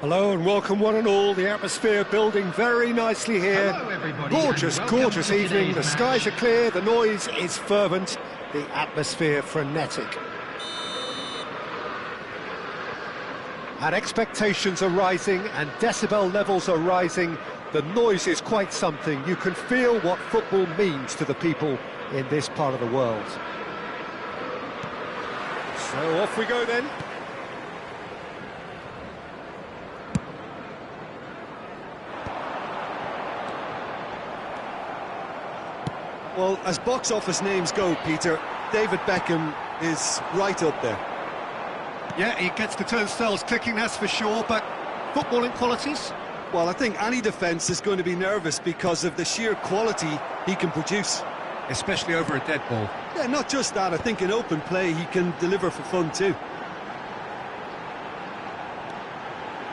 Hello and welcome one and all. The atmosphere building very nicely here. Hello everybody, Gorgeous, and welcome gorgeous to evening. today's The skies are match. clear, the noise is fervent, the atmosphere frenetic. And expectations are rising and decibel levels are rising. The noise is quite something. You can feel what football means to the people in this part of the world. So off we go then. Well, as box office names go, Peter, David Beckham is right up there. Yeah, he gets the turnstiles clicking, that's for sure, but footballing qualities? Well, I think any defence is going to be nervous because of the sheer quality he can produce. Especially over a dead ball. Yeah, not just that, I think in open play he can deliver for fun too.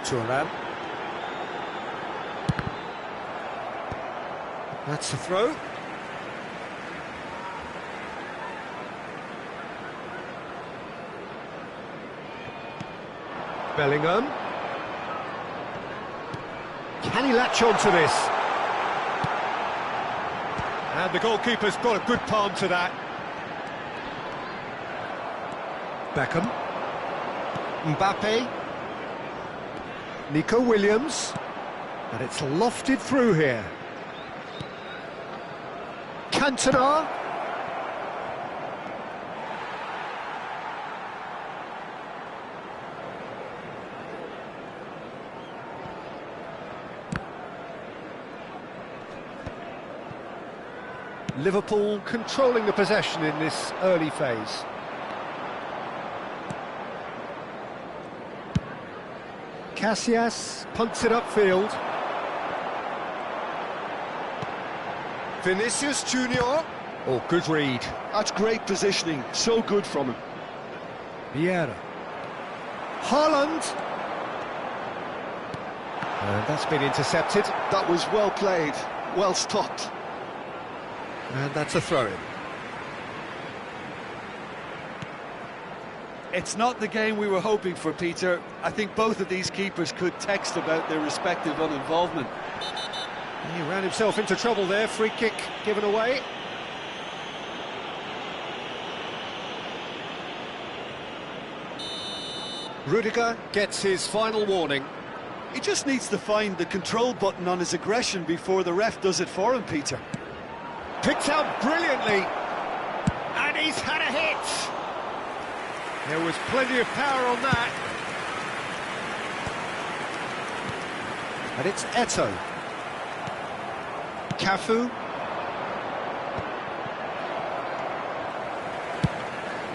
Tuan. That's the throw. Bellingham. Can he latch on to this? And the goalkeeper's got a good palm to that. Beckham. Mbappe. Nico Williams. And it's lofted through here. Cantona. Liverpool controlling the possession in this early phase. Casillas punts it upfield. Vinicius Junior. Oh, good read. That's great positioning, so good from him. Vieira. Haaland. And that's been intercepted. That was well played, well stopped. And that's a throw-in. It's not the game we were hoping for, Peter. I think both of these keepers could text about their respective uninvolvement. He ran himself into trouble there, free kick given away. Rudiger gets his final warning. He just needs to find the control button on his aggression before the ref does it for him, Peter. Picked out brilliantly. And he's had a hit. There was plenty of power on that. And it's Eto'o. Cafu.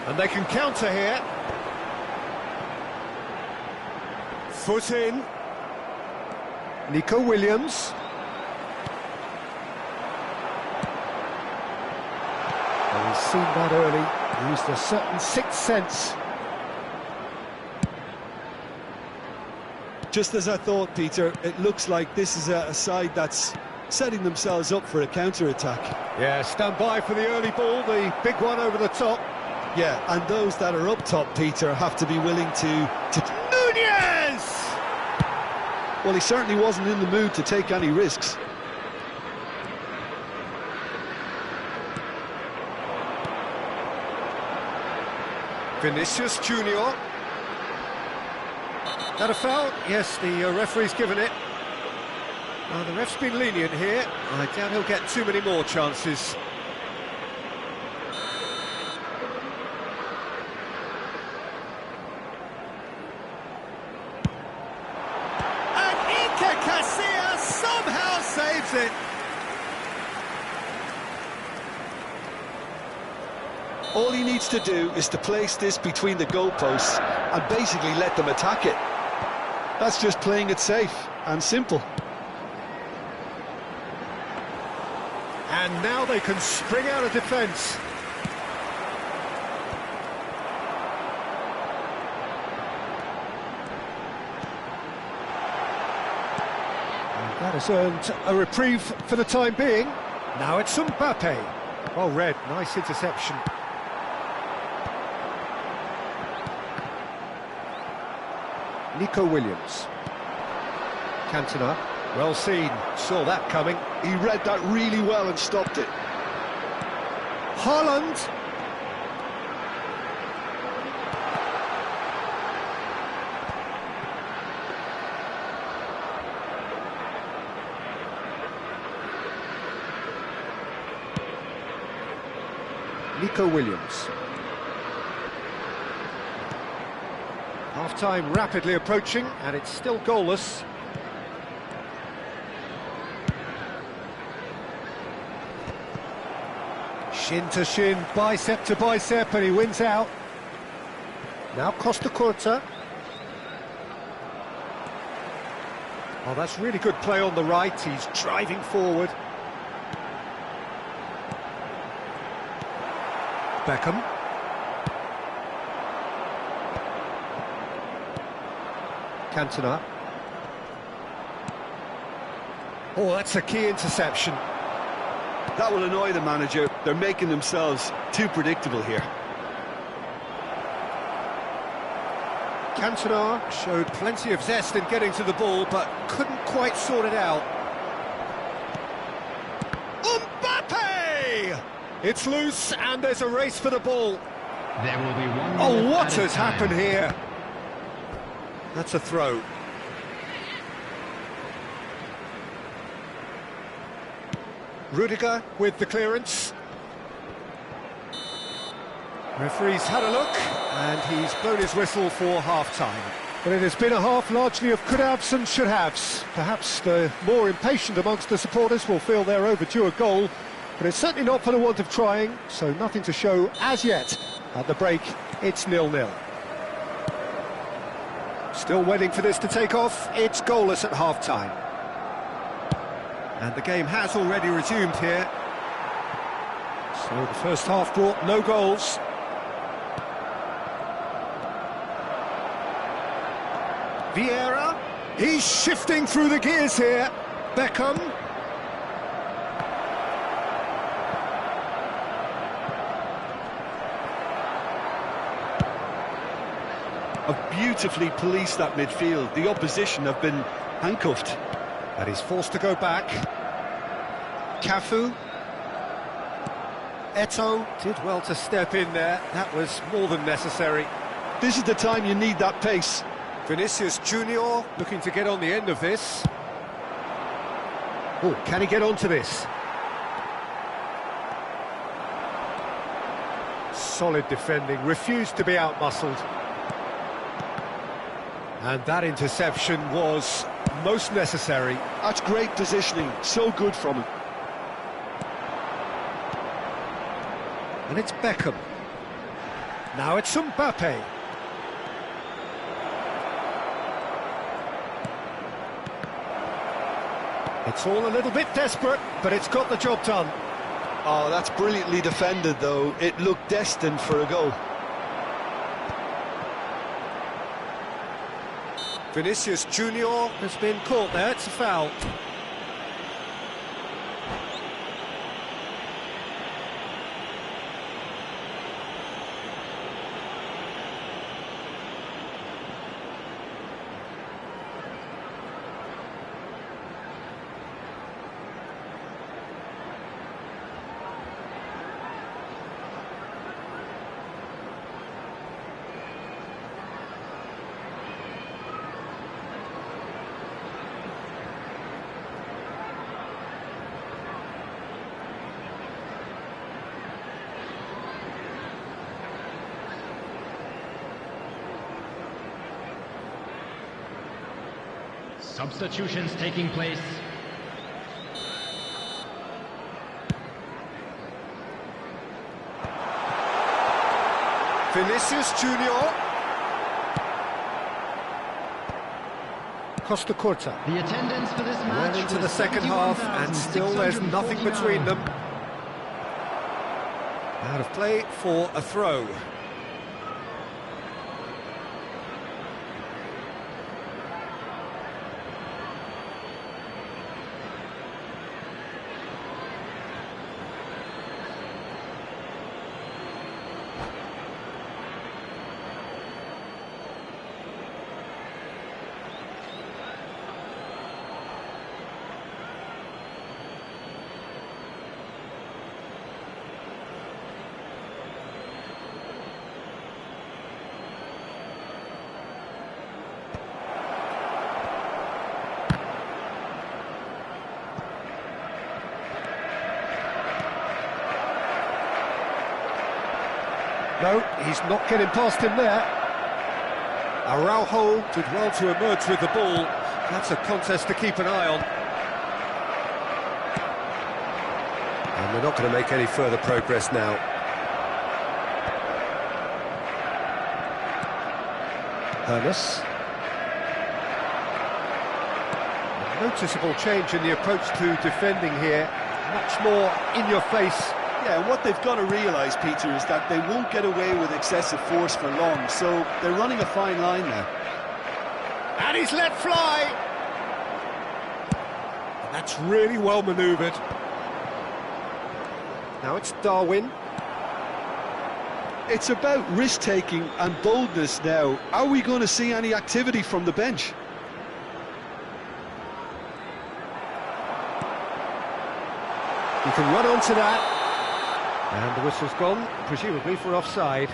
And they can counter here. Foot in. Nico Williams. Well, he's seen that early. Used a certain sixth sense. Just as I thought, Peter, it looks like this is a side that's setting themselves up for a counter-attack. Yeah, stand by for the early ball, the big one over the top. Yeah, and those that are up top, Peter, have to be willing to... Nunez! Well, he certainly wasn't in the mood to take any risks. Vinicius Junior. That a foul? Yes, the referee's given it. The ref's been lenient here. I doubt he'll get too many more chances. And Iker Casillas somehow saves it. All he needs to do is to place this between the goalposts and basically let them attack it. That's just playing it safe and simple. And now they can spring out of defence. And that has earned a reprieve for the time being. Now it's Mbappe. Well read, nice interception. Nico Williams. Cantona, well seen, saw that coming. He read that really well and stopped it. Haaland! Nico Williams. Half-time rapidly approaching, and it's still goalless. Shin to shin, bicep to bicep, and he wins out. Now Costa Curta. Oh, that's really good play on the right. He's driving forward. Beckham. Cantona. Oh, that's a key interception. That will annoy the manager. They're making themselves too predictable here. Cantona showed plenty of zest in getting to the ball, but couldn't quite sort it out. Mbappe! It's loose, and there's a race for the ball. There will be one. Oh, what has happened here? That's a throw. Rudiger with the clearance. Referee's had a look, and he's blown his whistle for half-time. But it has been a half largely of could-haves and should-haves. Perhaps the more impatient amongst the supporters will feel they're overdue a goal, but it's certainly not for the want of trying, so nothing to show as yet. At the break, it's 0-0. Still waiting for this to take off. It's goalless at half-time. And the game has already resumed here. So the first half brought no goals. Vieira, he's shifting through the gears here. Beckham. Have beautifully policed that midfield. The opposition have been handcuffed. And he's forced to go back. Cafu. Eto'o did well to step in there. That was more than necessary. This is the time you need that pace. Vinicius Junior looking to get on the end of this. Oh, can he get onto this? Solid defending, refused to be outmuscled. And that interception was most necessary. That's great positioning, so good from him. And it's Beckham. Now it's Mbappe. It's all a little bit desperate, but it's got the job done. Oh, that's brilliantly defended, though. It looked destined for a goal. Vinicius Junior has been caught there, it's a foul. Substitutions taking place. Vinicius Junior. Costa Curta. The attendance for this match Well into the was second half, and still there's nothing between them. Out of play for a throw. No, he's not getting past him there. Araujo did well to emerge with the ball. That's a contest to keep an eye on. And they're not going to make any further progress now. Hermes. A noticeable change in the approach to defending here. Much more in your face. Yeah, and what they've got to realise, Peter, is that they won't get away with excessive force for long, so they're running a fine line now. And he's let fly! And that's really well manoeuvred. Now it's Darwin. It's about risk-taking and boldness now. Are we going to see any activity from the bench? You can run onto that. And the whistle's gone, presumably for offside.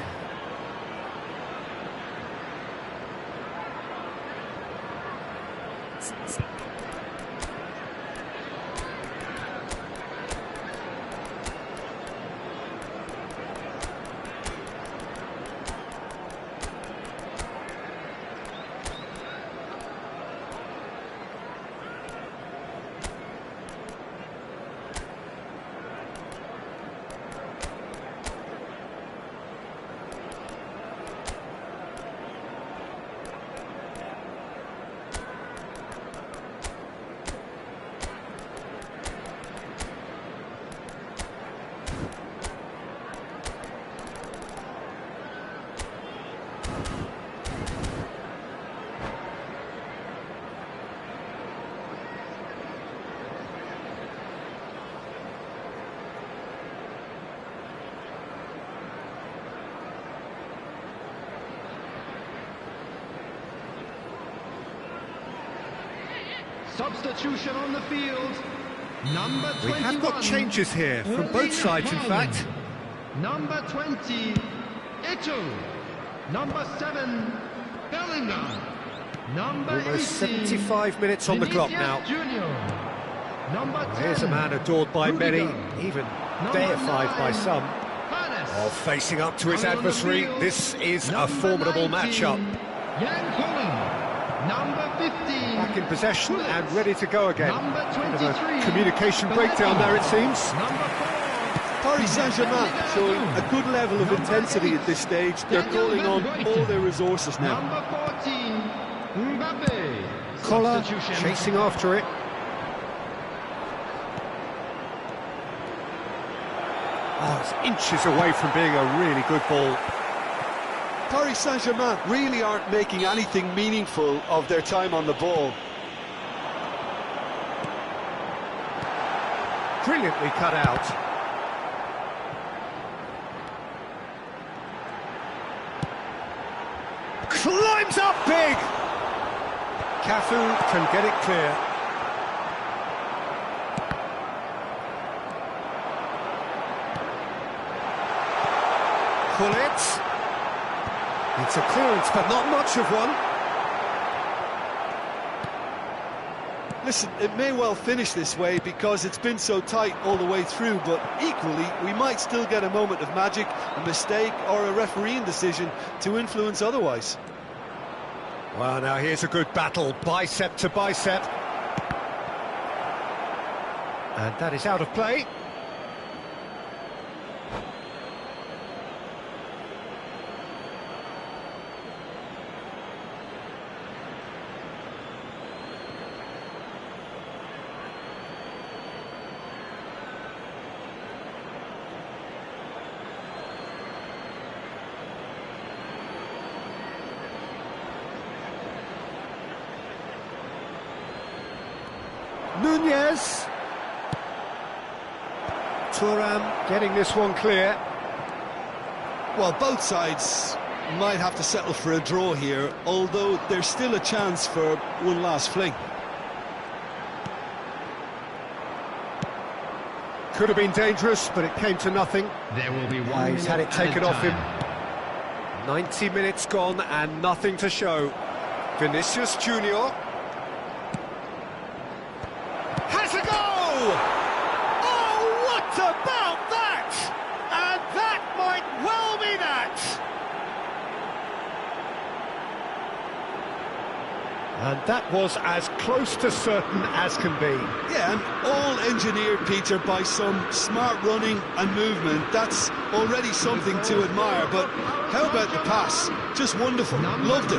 Substitution on the field. Number 21. We have got changes here from both sides, in fact. Number 20, Ito. Number 7, Bellingham. Number Almost 18, 75 minutes on the clock now. Jr. Number 10, Here's a man adored by many, even deified by some. Hannes. Oh, facing up to his Coming on the adversary, field, this is a number formidable 19, matchup. Yan Cullen. Number 15. Back in possession and ready to go again. Number Bit of 23. a communication breakdown there, it seems. Number 4. Paris Saint-Germain showing a good level of intensity at this stage. They're calling on all their resources now. Number 14, Mbappe. Collar Substitution. chasing after it. Oh, it's inches away from being a really good ball. Paris Saint-Germain really aren't making anything meaningful of their time on the ball. Brilliantly cut out. Climbs up big! Cafu can get it clear. Gullit. It's a clearance, but not much of one. Listen, it may well finish this way because it's been so tight all the way through, but equally, we might still get a moment of magic, a mistake, or a refereeing decision to influence otherwise. Well, now here's a good battle, bicep to bicep. And that is out of play. Nunez. Thuram getting this one clear. Well, both sides might have to settle for a draw here, although there's still a chance for one last fling. Could have been dangerous, but it came to nothing. There will be one. He's had it taken off him. 90 minutes gone and nothing to show. Vinicius Junior. Has a goal! Oh, what about that? And that might well be that! And that was as close to certain as can be. Yeah, and all engineered, Peter, by some smart running and movement. That's already something to admire, but how about the pass? Just wonderful, loved it.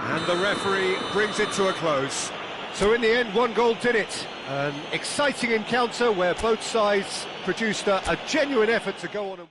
And the referee brings it to a close. So in the end, one goal did it. An exciting encounter where both sides produced a genuine effort to go on and...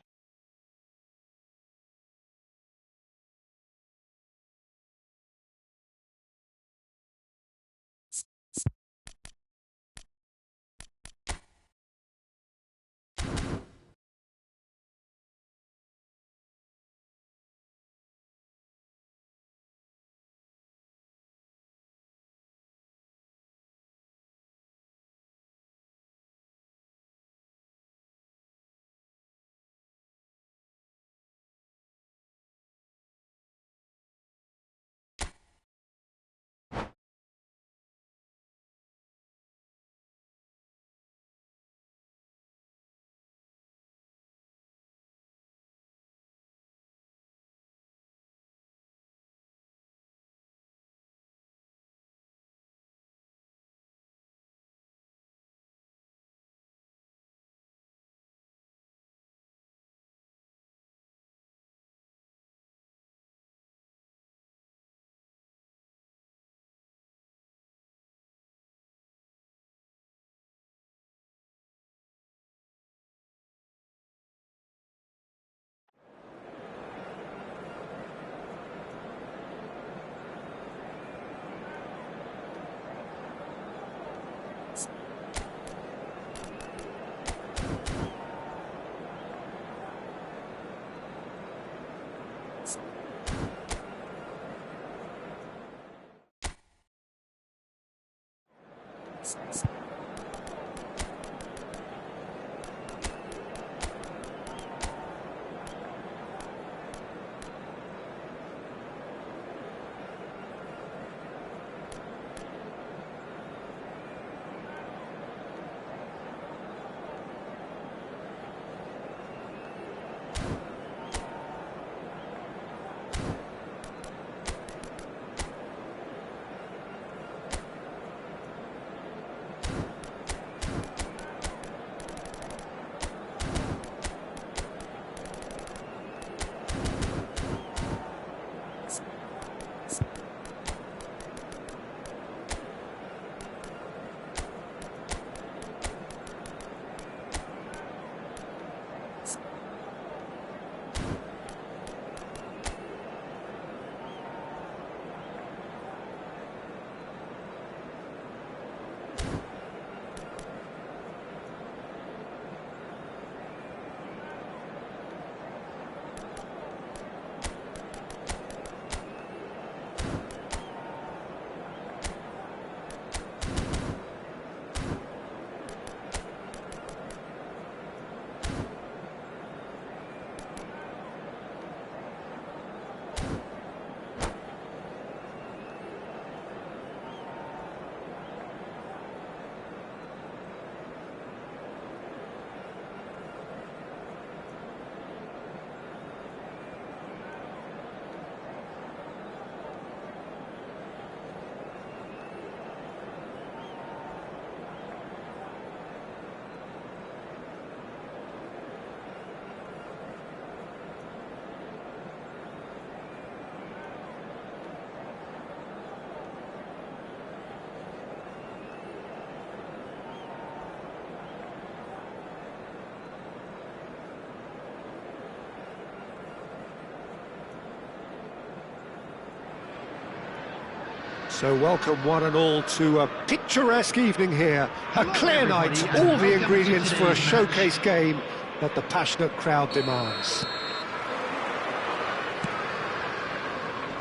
So welcome one and all to a picturesque evening here, a clear night, all the ingredients for a showcase game that the passionate crowd demands.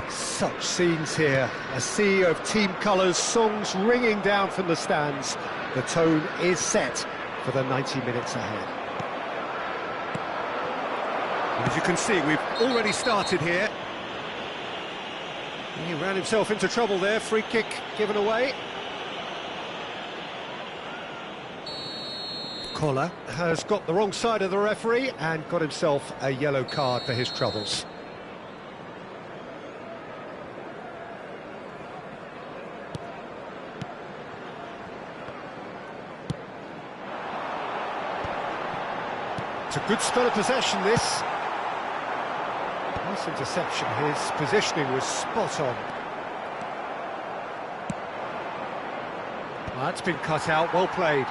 Such scenes here, a sea of team colours, songs ringing down from the stands. The tone is set for the 90 minutes ahead. And as you can see, we've already started here. He ran himself into trouble there, free kick given away. Collar has got the wrong side of the referee and got himself a yellow card for his troubles. It's a good spell of possession, this. Nice interception, his positioning was spot on. Well, that's been cut out, well played.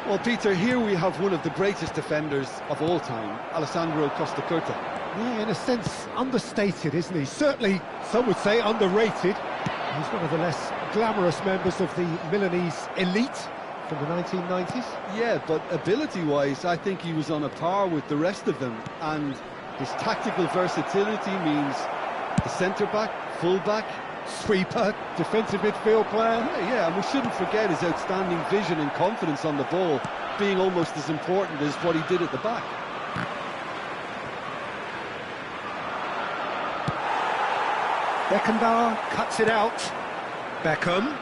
Well, Peter, here we have one of the greatest defenders of all time, Alessandro Costa Curta. Yeah, in a sense, understated, isn't he? Certainly, some would say underrated. He's one of the less glamorous members of the Milanese elite from the 1990s. Yeah, but ability-wise, I think he was on a par with the rest of them, and his tactical versatility means the centre-back, full-back, Sweeper, defensive midfield player. Yeah, and we shouldn't forget his outstanding vision and confidence on the ball, being almost as important as what he did at the back. Beckenbauer cuts it out. Beckham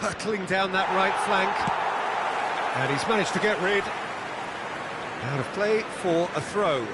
hurtling down that right flank. And he's managed to get rid. Out of play for a throw.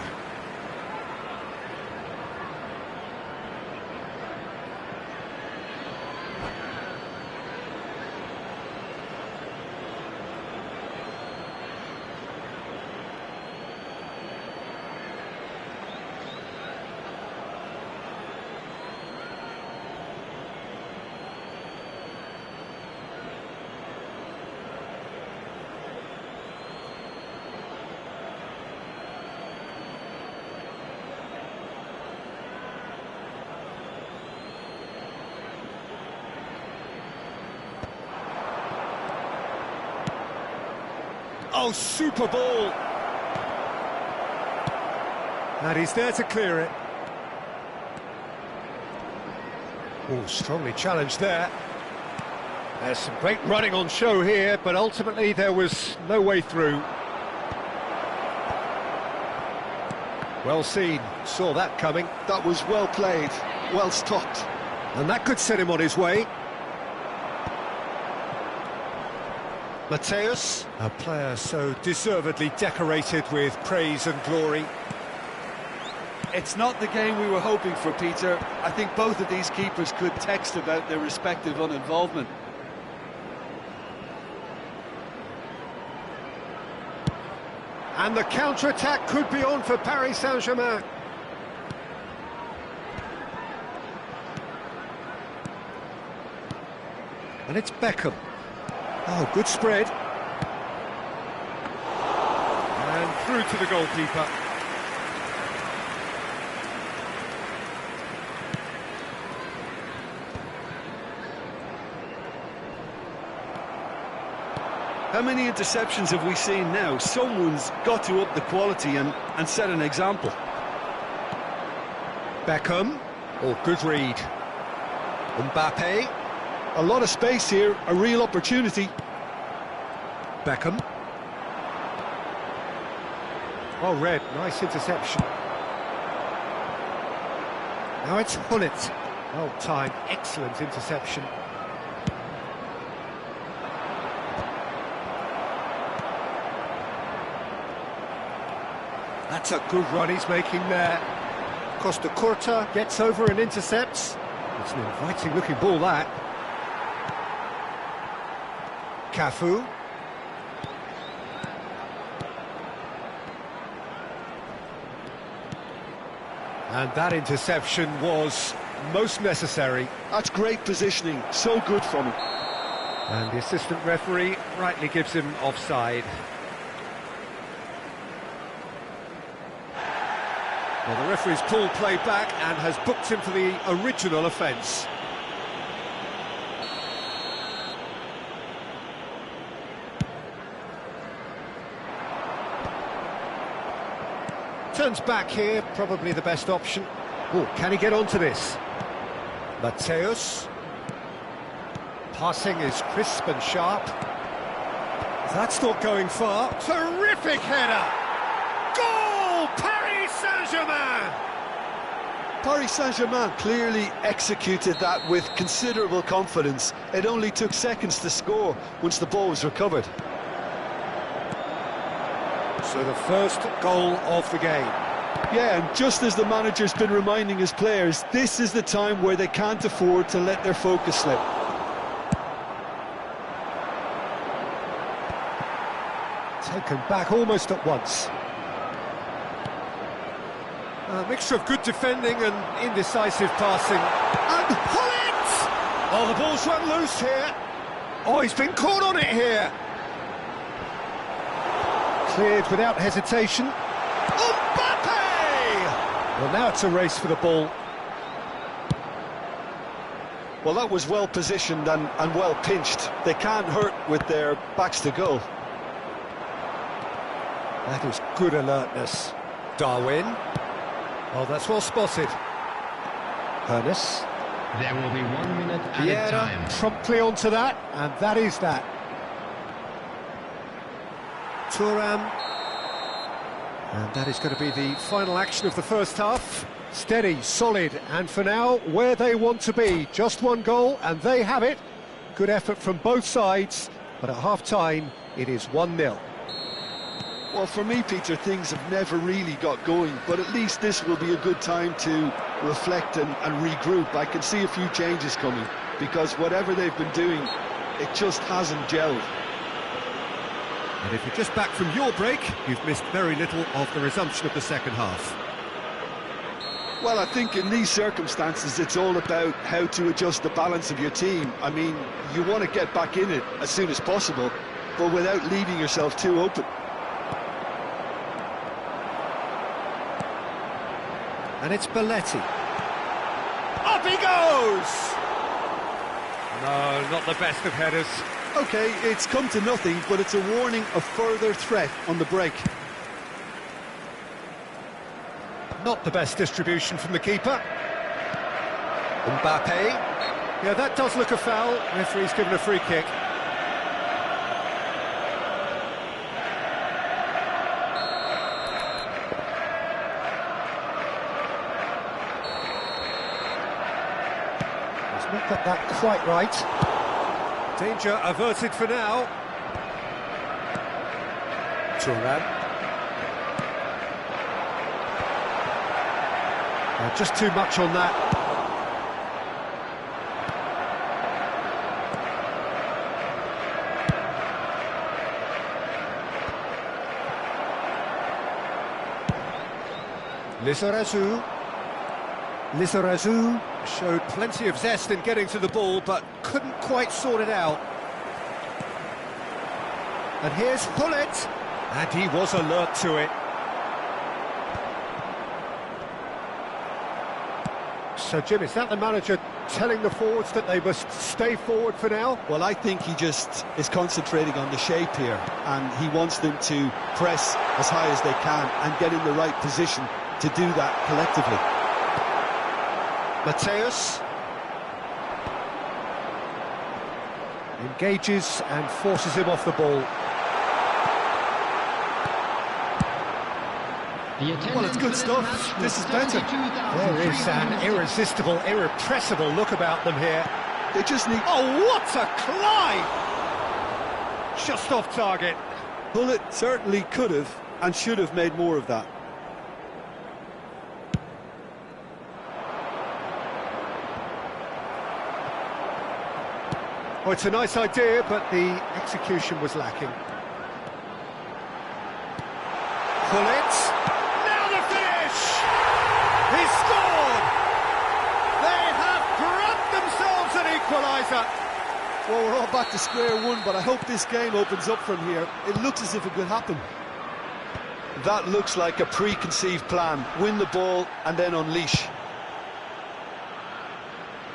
Oh, super ball! And he's there to clear it. Oh, strongly challenged there. There's some great running on show here, but ultimately there was no way through. Well seen, saw that coming. That was well played, well stopped. And that could set him on his way. Mateus, a player so deservedly decorated with praise and glory. It's not the game we were hoping for, Peter. I think both of these keepers could text about their respective uninvolvement. And the counter-attack could be on for Paris Saint-Germain. And it's Beckham. Oh, good spread. And through to the goalkeeper. How many interceptions have we seen now? Someone's got to up the quality and set an example. Beckham. Oh, good read. Mbappe. A lot of space here, a real opportunity. Beckham. Oh, Red, nice interception. Now it's Hullet. Well timed, excellent interception. That's a good run he's making there. Costa Curta gets over and intercepts. It's an inviting looking ball, that. Cafu. And that interception was most necessary. That's great positioning, so good from him. And the assistant referee rightly gives him offside. Well, the referee's pulled play back and has booked him for the original offence. Turns back here, probably the best option. Oh, can he get onto this? Mateus. Passing is crisp and sharp. That's not going far. Terrific header! Goal! Paris Saint-Germain! Paris Saint-Germain clearly executed that with considerable confidence. It only took seconds to score once the ball was recovered. So the first goal of the game. Yeah, and just as the manager's been reminding his players, this is the time where they can't afford to let their focus slip. Taken back almost at once. A mixture of good defending and indecisive passing. And Hullet! Oh, the ball's run loose here. Oh, he's been caught on it here. Cleared without hesitation. Mbappe! Well, now it's a race for the ball. Well, that was well positioned and well pinched. They can't hurt with their backs to goal. That is good alertness. Darwin. Oh, that's well spotted. Ernest. There will be 1 minute added time. Promptly onto that, and that is that. Thuram. And that is going to be the final action of the first half. Steady, solid, and for now, where they want to be. Just one goal, and they have it. Good effort from both sides, but at half-time, it is 1-0. Well, for me, Peter, things have never really got going, but at least this will be a good time to reflect and regroup. I can see a few changes coming, because whatever they've been doing, it just hasn't gelled. And if you're just back from your break, you've missed very little of the resumption of the second half. Well, I think in these circumstances, it's all about how to adjust the balance of your team. I mean, you want to get back in it as soon as possible, but without leaving yourself too open. And it's Belletti. Up he goes! No, not the best of headers. OK, it's come to nothing, but it's a warning of further threat on the break. Not the best distribution from the keeper. Mbappe. Yeah, that does look a foul. Referee's given a free kick. He's not got that quite right. Danger averted for now. Tuan. Just too much on that. Lizarazu showed plenty of zest in getting to the ball, but couldn't quite sort it out. And here's Hullet, and he was alert to it. So, Jim, is that the manager telling the forwards that they must stay forward for now? Well, I think he just is concentrating on the shape here, and he wants them to press as high as they can and get in the right position to do that collectively. Mateus engages and forces him off the ball. Well, it's good stuff. This is better. There is an irresistible, irrepressible look about them here. They just need... Oh, what a climb! Just off target. Hullet certainly could have and should have made more of that. Oh, it's a nice idea, but the execution was lacking. Hullet. Now the finish! He scored! They have grabbed themselves an equaliser. Well, we're all back to square one, but I hope this game opens up from here. It looks as if it could happen. That looks like a preconceived plan. Win the ball and then unleash.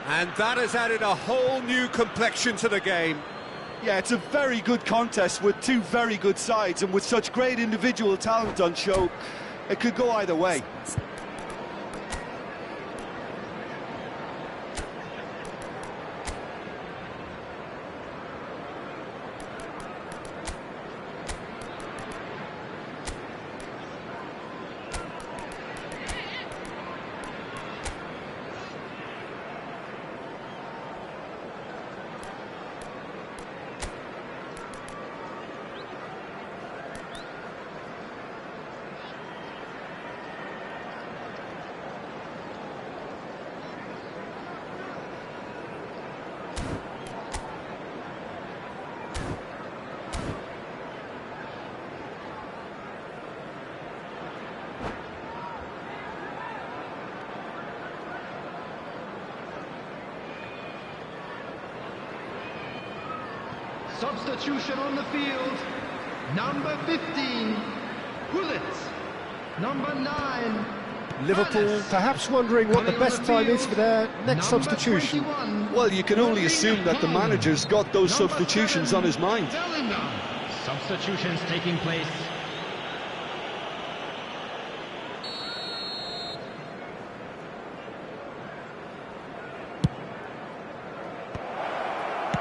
And that has added a whole new complexion to the game. Yeah, it's a very good contest with two very good sides, and with such great individual talent on show, it could go either way. Substitution on the field. Number 15, Gullit. Number 9, Liverpool Palace. perhaps wondering what the Coming on best time field, is for their next number substitution. 21, Well, you can only assume that the manager's got those Number substitutions 7, on his mind. Bellingham. Substitutions taking place.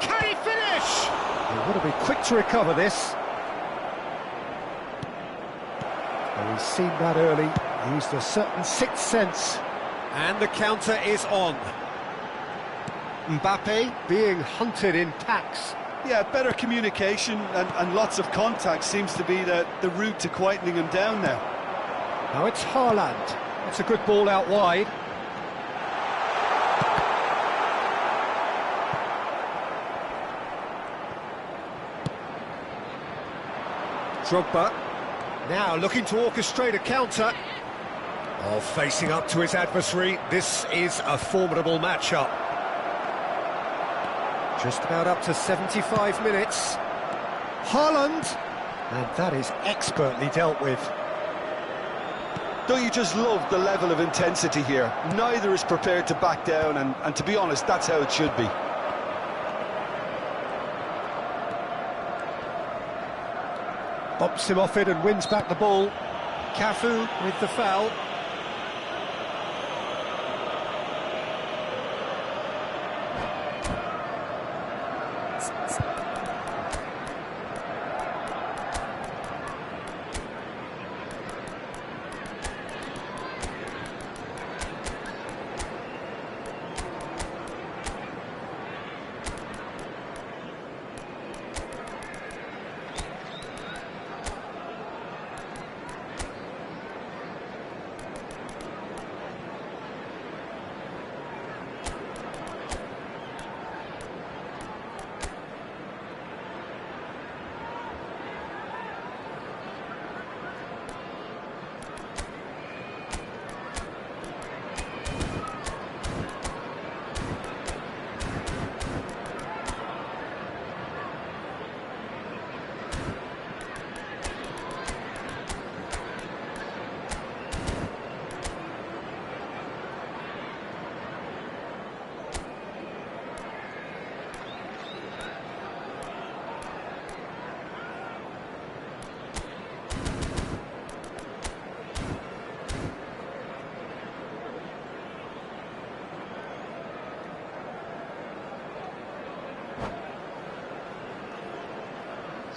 Can he finish? He'll want to be quick to recover this. Oh, he's seen that early, used a certain sixth sense. And the counter is on. Mbappe being hunted in packs. Yeah, better communication and lots of contact seems to be the route to quietening him down now. Now it's Haaland. That's a good ball out wide. Drogba. Now looking to orchestrate a counter. Oh, facing up to his adversary. This is a formidable matchup. Just about up to 75 minutes. Haaland. And that is expertly dealt with. Don't you just love the level of intensity here? Neither is prepared to back down, and to be honest, that's how it should be. Bumps him off it and wins back the ball. Cafu with the foul.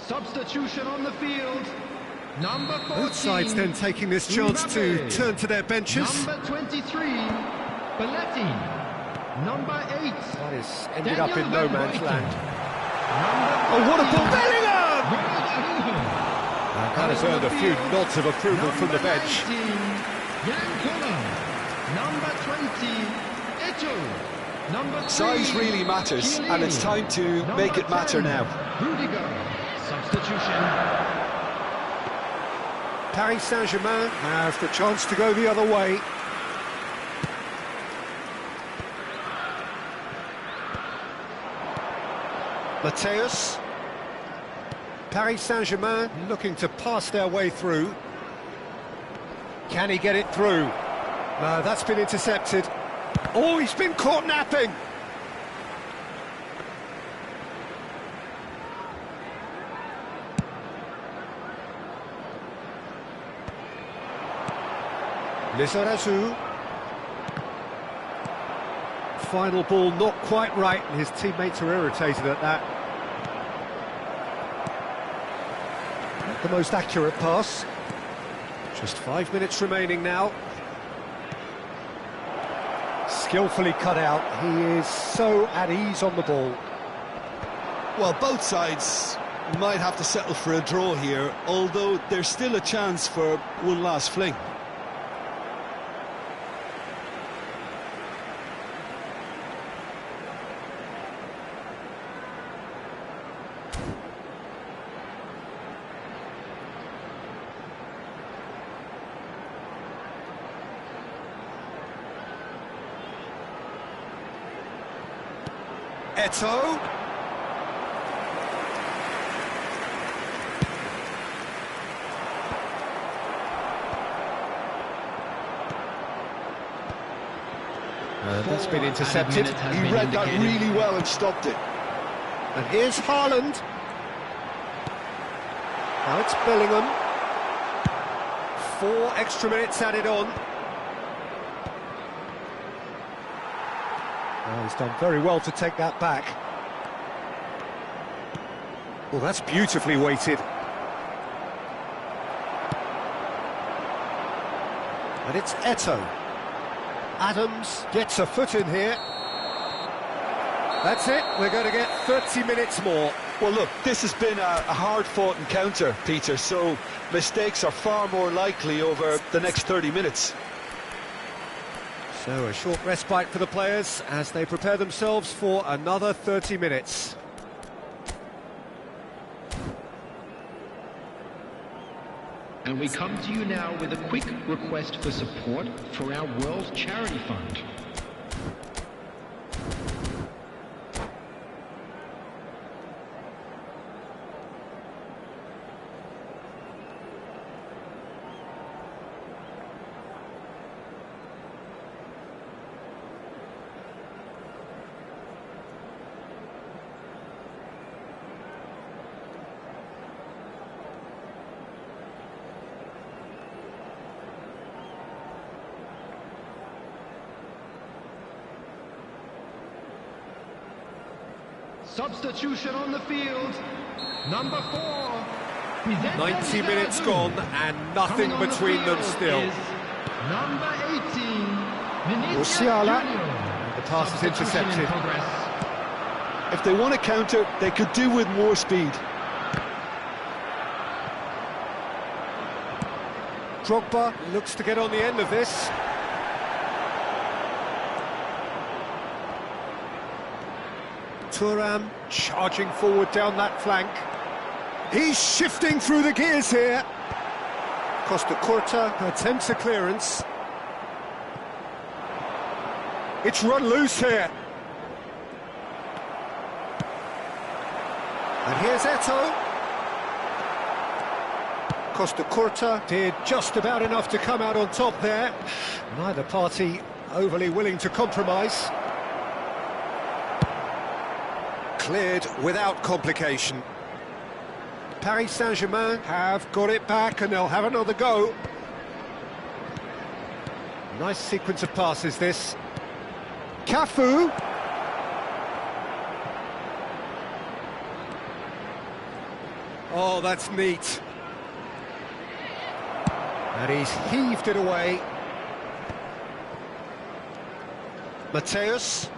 Substitution on the field. Number 14. Both sides then taking this chance to Mbappe. turn to their benches. Number 23, Belletti. Number 8. That is ended up in no man's land. Number Oh, what a 14, ball! Bellingham! Bellingham. That has earned a few nods of approval from the bench. Number 19, Yankola. Number 20, Eto. Number 3, Size really matters, and it's time to make it matter now. Rudiger. Substitution. Paris Saint-Germain have the chance to go the other way. Mateus. Paris Saint-Germain looking to pass their way through. Can he get it through? No, that's been intercepted. Oh, he's been caught napping. Lizarazu. Final ball not quite right, and his teammates are irritated at that. Not the most accurate pass. Just 5 minutes remaining now. Skillfully cut out. He is so at ease on the ball. Well, both sides might have to settle for a draw here, although there's still a chance for one last fling. Eto. That's been intercepted. He read that really well and stopped it. And here's Haaland. Now it's Bellingham. 4 extra minutes added on. Oh, he's done very well to take that back. Well, that's beautifully weighted. And it's Eto'o. Adams gets a foot in here. That's it, we're going to get 30 minutes more. Well, look, this has been a hard-fought encounter, Peter, so mistakes are far more likely over the next 30 minutes. So a short respite for the players as they prepare themselves for another 30 minutes. And we come to you now with a quick request for support for our World Charity Fund. Substitution on the field. Number 4. 90 minutes gone and nothing between them still. Number 18. Musiala. The pass is intercepted. If they want to counter, they could do with more speed. Drogba looks to get on the end of this. Thuram charging forward down that flank. He's shifting through the gears here. Costa Curta attempts a clearance. It's run loose here. And here's Eto'o. Costa Curta did just about enough to come out on top there. Neither party overly willing to compromise. Cleared without complication. Paris Saint-Germain have got it back and they'll have another go. Nice sequence of passes this. Cafu. Oh, that's neat. And he's heaved it away. Mateus.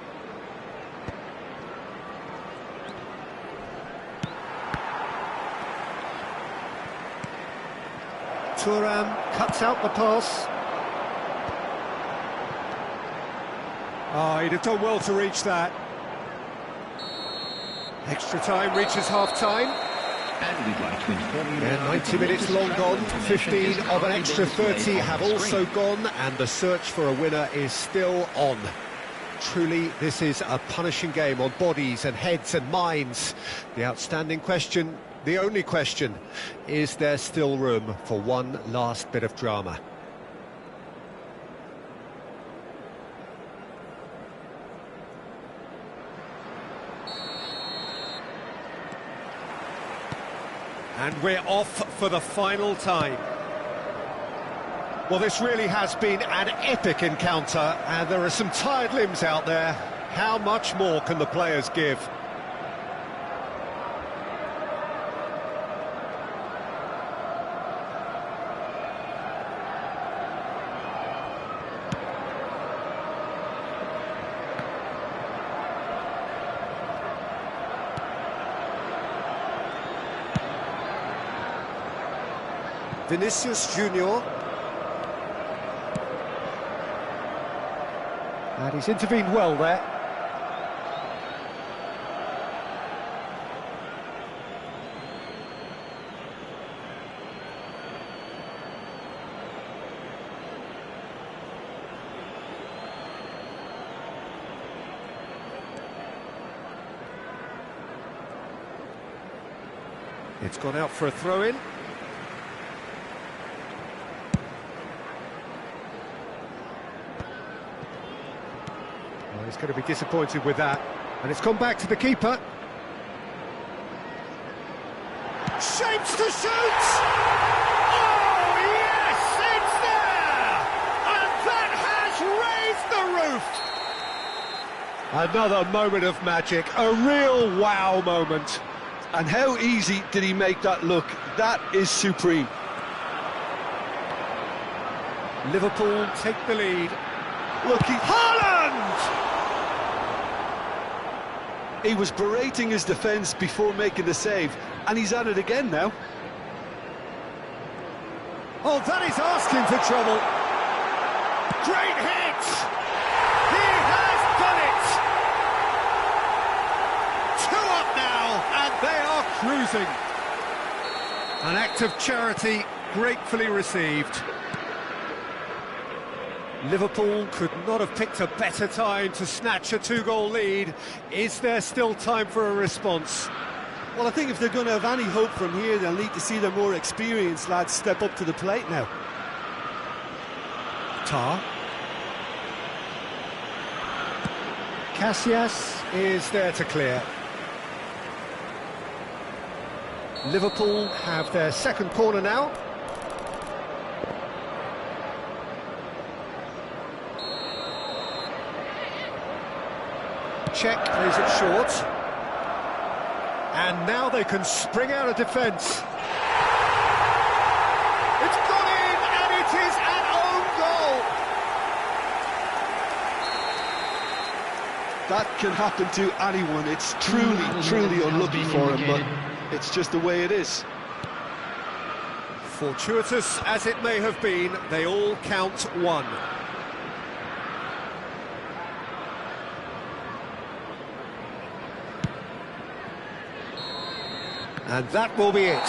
Thuram cuts out the pass. Oh, he'd have done well to reach that. Extra time reaches half-time. And we'd like to inform you Yeah, 90 minutes long gone, 15 of an extra 30 have also gone, and the search for a winner is still on. Truly, this is a punishing game on bodies and heads and minds. The outstanding question, the only question, is there still room for one last bit of drama? And we're off for the final time. Well, this really has been an epic encounter, and there are some tired limbs out there. How much more can the players give? Vinicius Junior. And he's intervened well there. It's gone out for a throw-in. He's going to be disappointed with that. And it's gone back to the keeper. Shapes to shoot! Oh, yes, it's there! And that has raised the roof! Another moment of magic, a real wow moment. And how easy did he make that look? That is supreme. Liverpool take the lead. Looking, Haaland! he was berating his defence before making the save, and he's at it again now. Oh, that is asking for trouble. Great hit! He has done it! 2 up now, and they are cruising. An act of charity gratefully received. Liverpool could not have picked a better time to snatch a 2-goal lead. Is there still time for a response? Well, I think if they're going to have any hope from here, they'll need to see their more experienced lads step up to the plate now. Tar. Casillas is there to clear. Liverpool have their second corner now. Check plays it short. And now they can spring out of defence. It's gone in, and it is an own goal. That can happen to anyone. It's truly unlucky for him, but it's just the way it is. Fortuitous as it may have been, they all count one. And that will be it.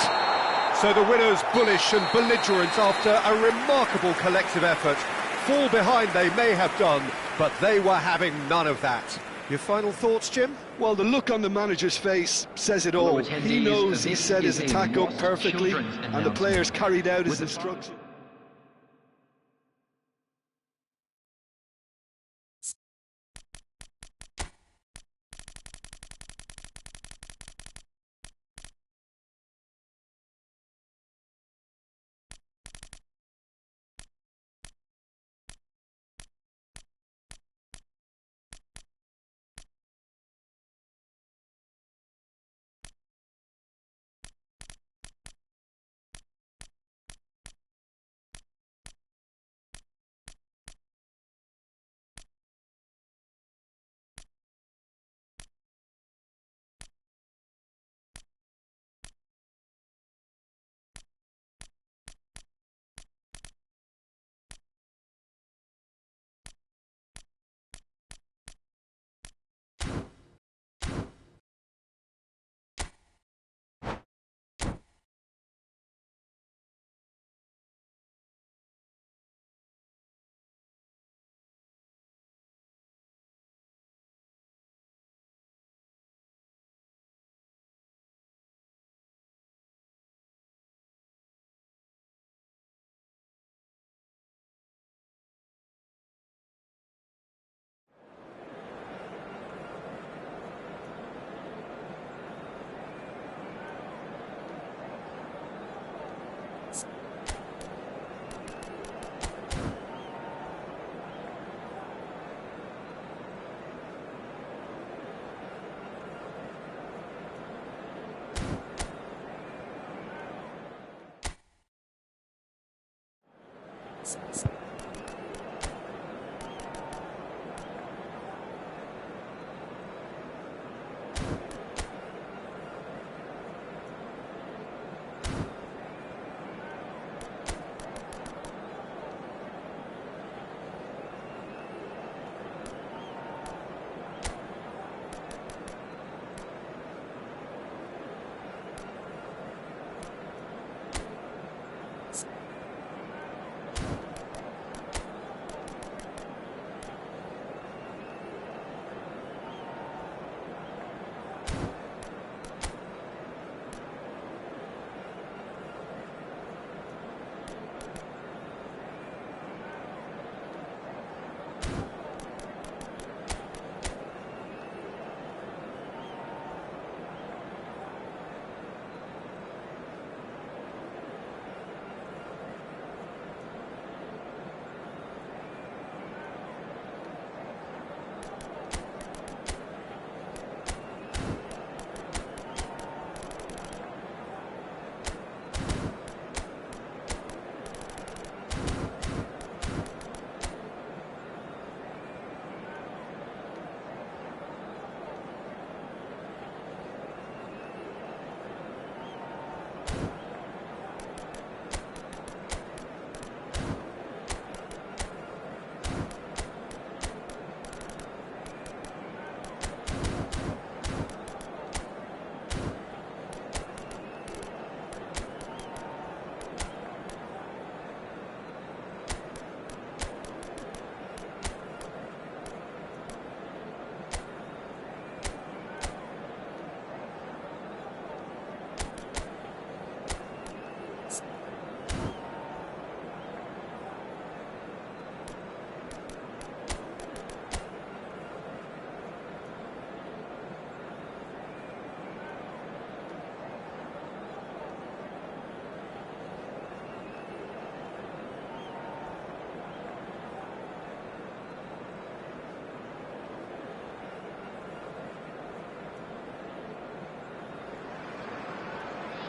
So the winners bullish and belligerent after a remarkable collective effort. Fall behind they may have done, but they were having none of that. Your final thoughts, Jim? Well, the look on the manager's face says it all. He knows he set his attack up perfectly, and the players carried out his instructions.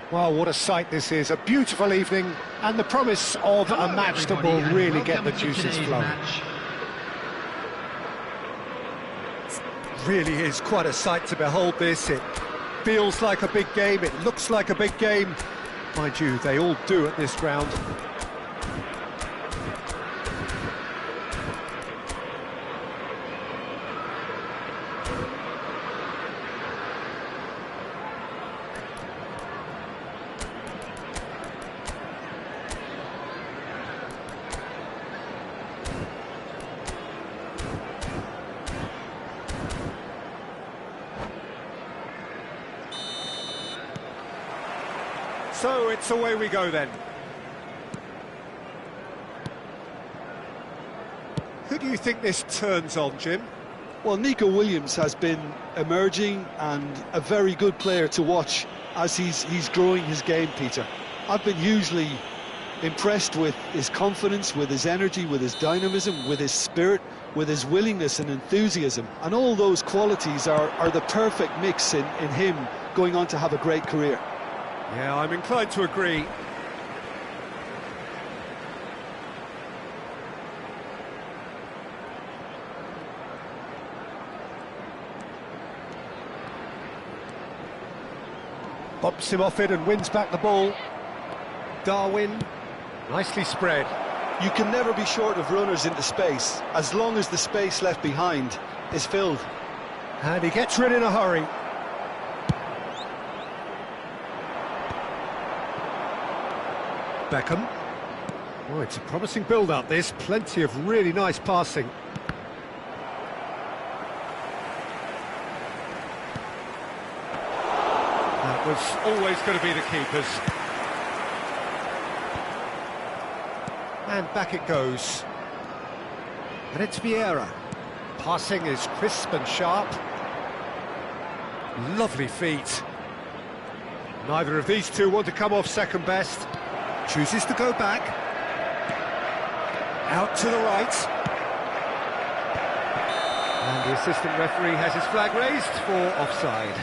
Well, what a sight this is. A beautiful evening and the promise of a match that will really get the juices flowing. Really is quite a sight to behold this. It feels like a big game, it looks like a big game. Mind you, they all do at this ground. So it's away we go then. Who do you think this turns on, Jim? Well, Nico Williams has been emerging and a very good player to watch as he's growing his game, Peter. I've been hugely impressed with his confidence, with his energy, with his dynamism, with his spirit, with his willingness and enthusiasm. And all those qualities are the perfect mix in him going on to have a great career. Yeah, I'm inclined to agree. Bops him off it and wins back the ball. Darwin, nicely spread. You can never be short of runners into space, as long as the space left behind is filled. And he gets rid in a hurry. Beckham. Oh, it's a promising build-up, this. Plenty of really nice passing. That was always going to be the keepers. And back it goes. And it's Vieira. Passing is crisp and sharp. Lovely feet. Neither of these two want to come off second best. Chooses to go back. Out to the right. And the assistant referee has his flag raised for offside.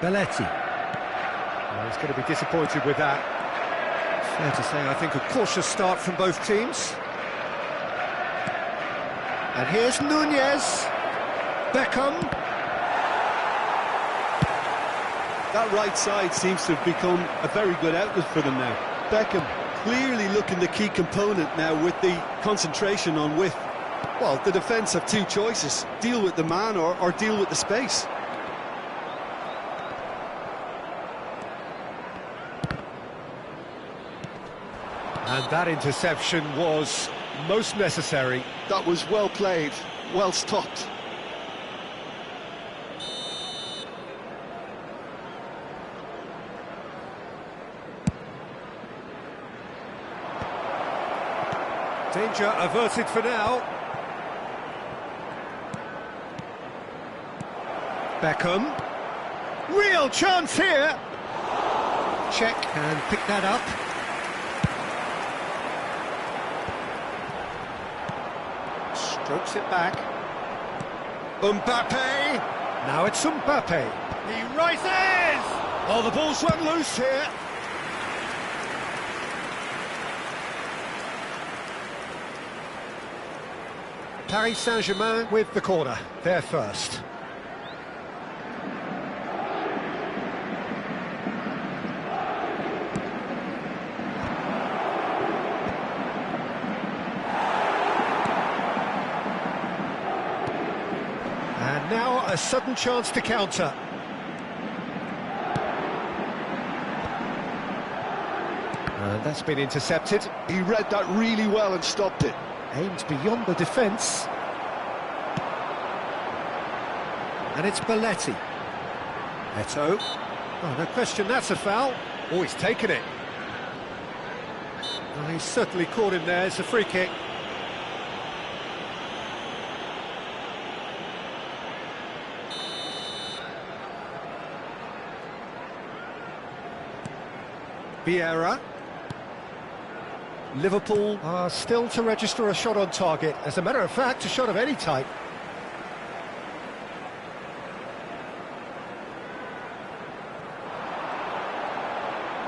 Belletti. Well, he's going to be disappointed with that. Fair to say, I think, a cautious start from both teams. And here's Nunez. Beckham. That right side seems to have become a very good outlet for them now. Beckham clearly looking the key component now with the concentration on width. Well, the defence have two choices. Deal with the man or deal with the space. And that interception was most necessary. That was well played, well stopped. Danger averted for now. Beckham. Real chance here. Check and pick that up. Strokes it back. Mbappe. Now it's Mbappe. He rises! Oh, the ball's run loose here. Paris Saint-Germain with the corner. They're first. And now a sudden chance to counter. And that's been intercepted. He read that really well and stopped it. Aimed beyond the defence. And it's Belletti. Eto. Oh, no question, that's a foul. Oh, he's taken it. Oh, he's certainly caught him there. It's a free kick. Vieira. Liverpool are still to register a shot on target. As a matter of fact, a shot of any type.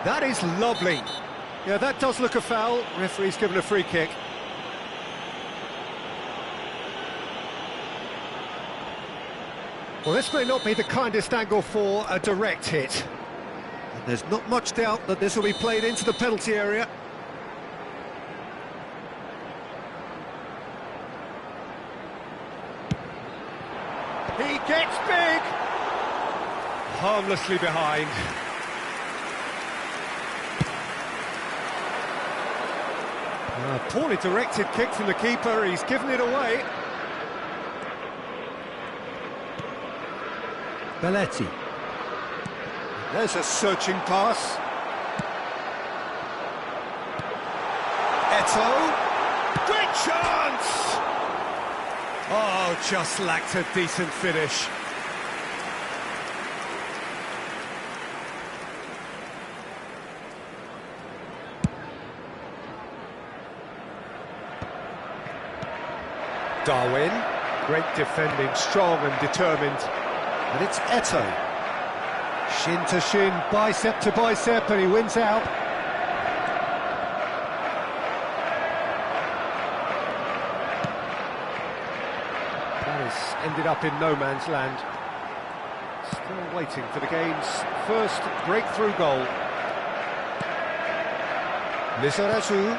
That is lovely. Yeah, that does look a foul. Referee's given a free kick. Well, this may not be the kindest angle for a direct hit. And there's not much doubt that this will be played into the penalty area. He gets big! Harmlessly behind. A poorly directed kick from the keeper, he's given it away. Belletti. There's a searching pass. Eto'o. Great chance! Oh, just lacked a decent finish. Darwin, great defending, strong and determined. And it's Eto'o. Shin to shin, bicep to bicep, and he wins out. That has ended up in no man's land. Still waiting for the game's first breakthrough goal. Lizarazu.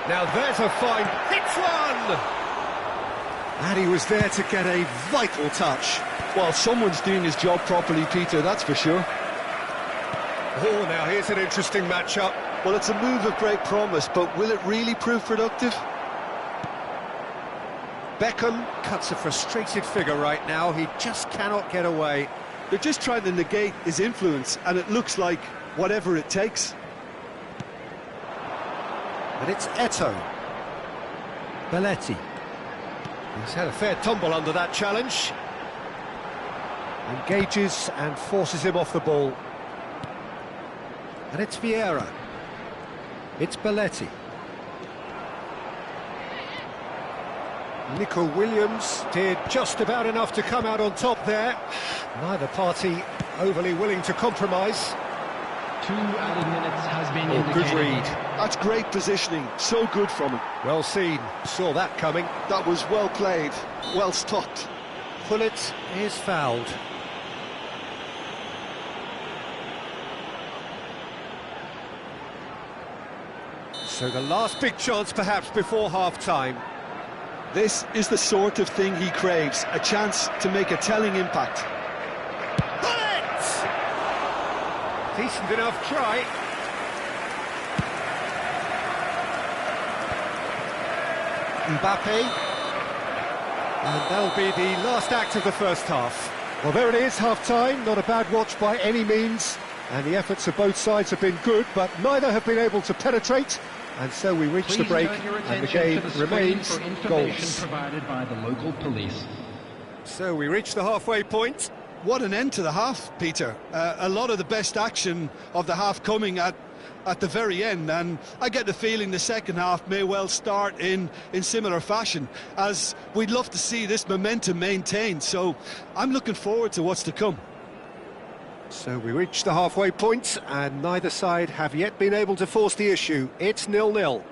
Now there's a fine, hits one! And he was there to get a vital touch. Well, someone's doing his job properly, Peter, that's for sure. Oh, now here's an interesting matchup. Well, it's a move of great promise, but will it really prove productive? Beckham cuts a frustrated figure right now. He just cannot get away. They're just trying to negate his influence, and it looks like whatever it takes. And it's Eto'o. Belletti. He's had a fair tumble under that challenge. Engages and forces him off the ball. And it's Vieira. It's Belletti. Nico Williams did just about enough to come out on top there. Neither party overly willing to compromise. 2 added minutes has been indicated. Good read. That's great positioning, so good from him. Well seen, saw that coming. That was well played, well stopped. Pullet is fouled. So the last big chance perhaps before half-time. This is the sort of thing he craves, a chance to make a telling impact. Pullet! Decent enough try. Mbappe. And that'll be the last act of the first half. Well, there it is, half-time. Not a bad watch by any means. And the efforts of both sides have been good, but neither have been able to penetrate. And so we reach the break, and the game remains goals. Provided by the local police. So we reach the halfway point. What an end to the half, Peter. A lot of the best action of the half coming at the very end, and I get the feeling the second half may well start in similar fashion, as we'd love to see this momentum maintained. So I'm looking forward to what's to come. So we reach the halfway point, and neither side have yet been able to force the issue. It's 0-0.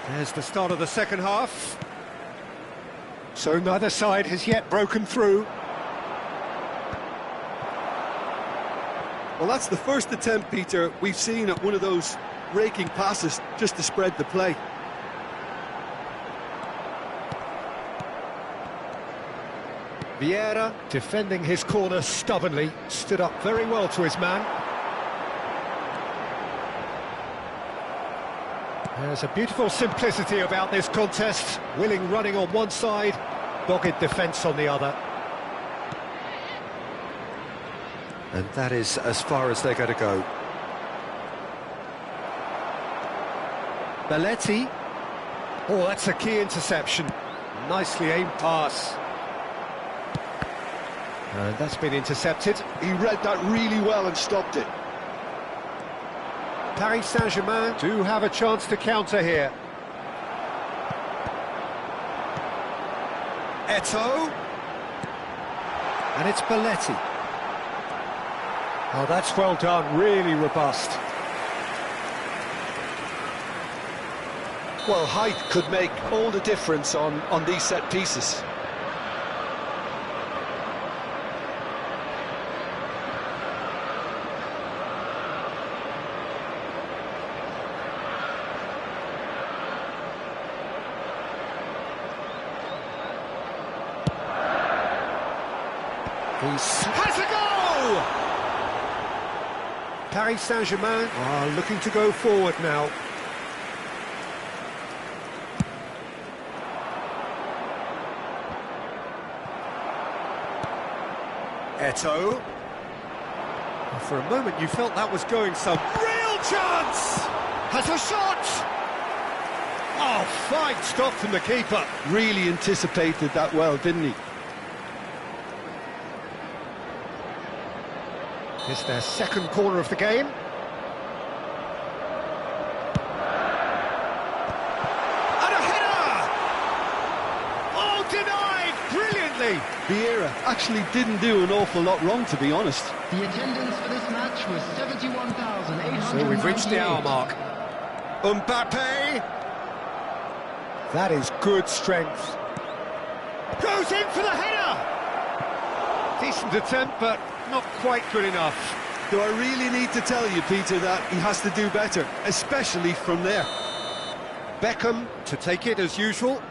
There's the start of the second half. So neither side has yet broken through. Well, that's the first attempt, Peter, we've seen at one of those raking passes just to spread the play. Vieira, defending his corner stubbornly, stood up very well to his man. There's a beautiful simplicity about this contest. Willing running on one side, dogged defence on the other. And that is as far as they're going to go. Belletti. Oh, that's a key interception. Nicely aimed pass. And that's been intercepted. He read that really well and stopped it. Paris Saint-Germain do have a chance to counter here. Eto'o. And it's Belletti. Oh, that's well done, really robust. Well, height could make all the difference on these set pieces. Has a goal! Paris Saint-Germain are looking to go forward now. Eto'o. For a moment you felt that was going some real chance! Has a shot! Oh, fine stop from the keeper. Really anticipated that well, didn't he? It's their second corner of the game. And a header! Oh, denied brilliantly! Vieira actually didn't do an awful lot wrong, to be honest. The attendance for this match was 71,800. So we've reached the hour mark. Mbappe! That is good strength. Goes in for the header! Decent attempt, but not quite good enough. Do I really need to tell you, Peter, that he has to do better, especially from there? Beckham to take it as usual.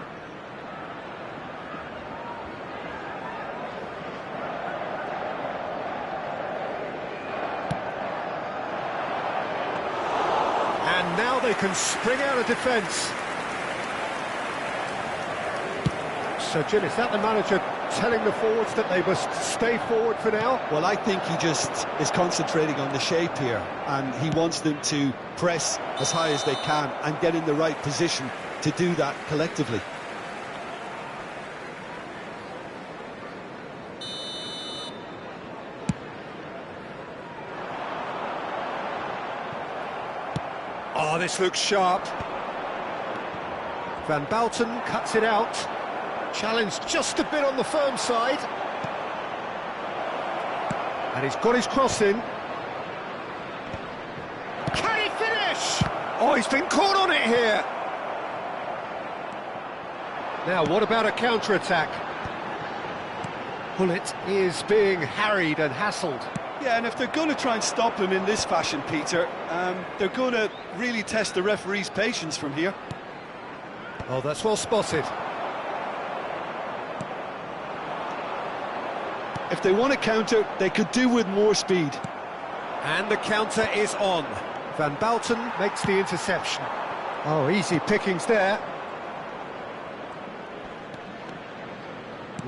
And now they can spring out of defence. So, Jim, is that the manager telling the forwards that they must stay forward for now? Well, I think he just is concentrating on the shape here, and he wants them to press as high as they can and get in the right position to do that collectively. Oh, this looks sharp. Van Bouten cuts it out. Challenged just a bit on the firm side. And he's got his cross in. Can he finish? Oh, he's been caught on it here. Now, what about a counter-attack? Bullet is being harried and hassled. Yeah, and if they're going to try and stop him in this fashion, Peter, they're going to really test the referee's patience from here. Oh, that's well spotted. If they want to counter, they could do with more speed. And the counter is on. Van Bouten makes the interception. Oh, easy pickings there.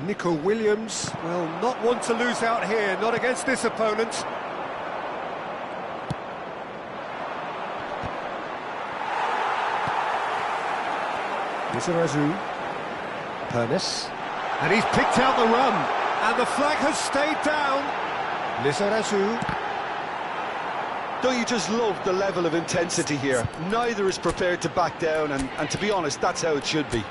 Nico Williams will not want to lose out here, not against this opponent. Lizarazu. Pernis. And he's picked out the run. And the flag has stayed down. Lizarazu. Don't you just love the level of intensity here? Neither is prepared to back down, and to be honest, that's how it should be.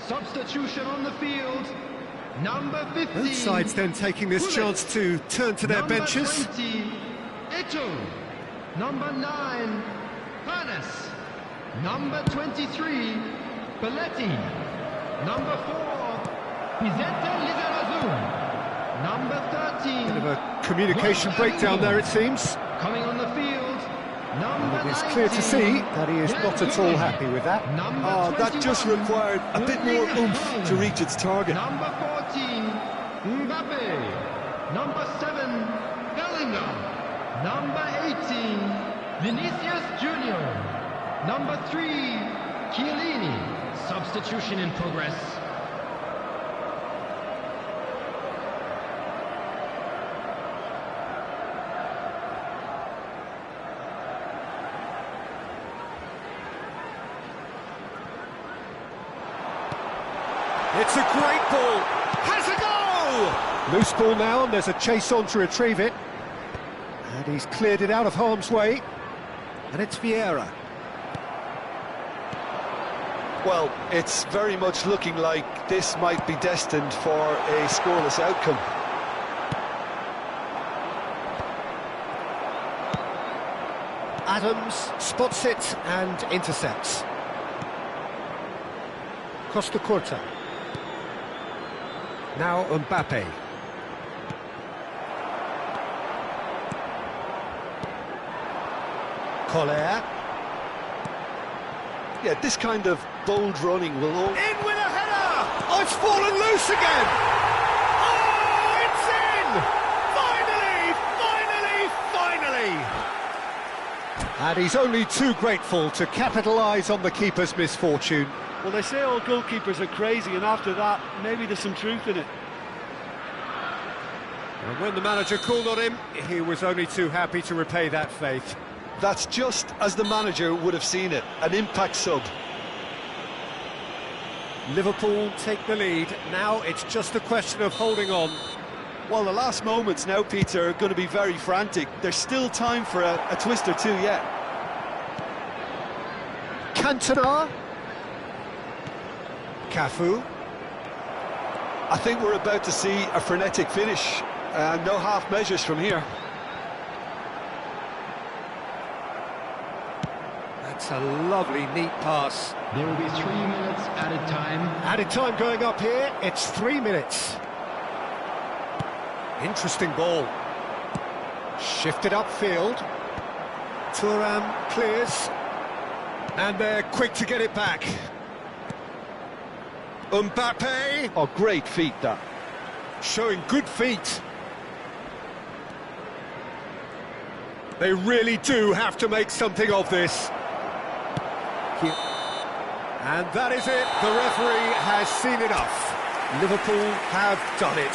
Substitution on the field. Number 15. Both sides then taking this chance to turn to their Number benches. 20, Eto. Number 9, Panas. Number 23, Belletti. Number 4, Vicente Lizarazu. Number 13. Bit of a communication breakdown there, it seems. Coming on the field. Number It's clear to see 19, that he is not at all happy with that. Number That just 21, required a bit more oomph to reach its target. Number 14, Mbappe. Number 7, Bellingham. Number 18, Vinicius Junior. Number 3, Chiellini. Substitution in progress. It's a great ball. Has a goal! Loose ball now, and there's a chase on to retrieve it. And he's cleared it out of harm's way. And it's Vieira. Well, it's very much looking like this might be destined for a scoreless outcome. Adams spots it and intercepts. Costa Curta. Now Mbappe. Collier. Yeah, this kind of bold running will all... In with a header! Oh, it's fallen loose again! Oh, it's in! Finally! And he's only too grateful to capitalise on the keeper's misfortune. Well, they say all goalkeepers are crazy, and after that, maybe there's some truth in it. And when the manager called on him, he was only too happy to repay that faith. That's just as the manager would have seen it, an impact sub. Liverpool take the lead. Now it's just a question of holding on. Well, the last moments now, Peter, are going to be very frantic. There's still time for a twist or two yet. Cantona. Cafu. I think we're about to see a frenetic finish. No half measures from here. That's a lovely, neat pass. There will be 3 minutes added time. Added time going up here, it's 3 minutes. Interesting ball. Shifted upfield. Thuram clears. And they're quick to get it back. Mbappe. Oh, great feat, that. Showing good feet. They really do have to make something of this. And that is it. The referee has seen enough. Liverpool have done it.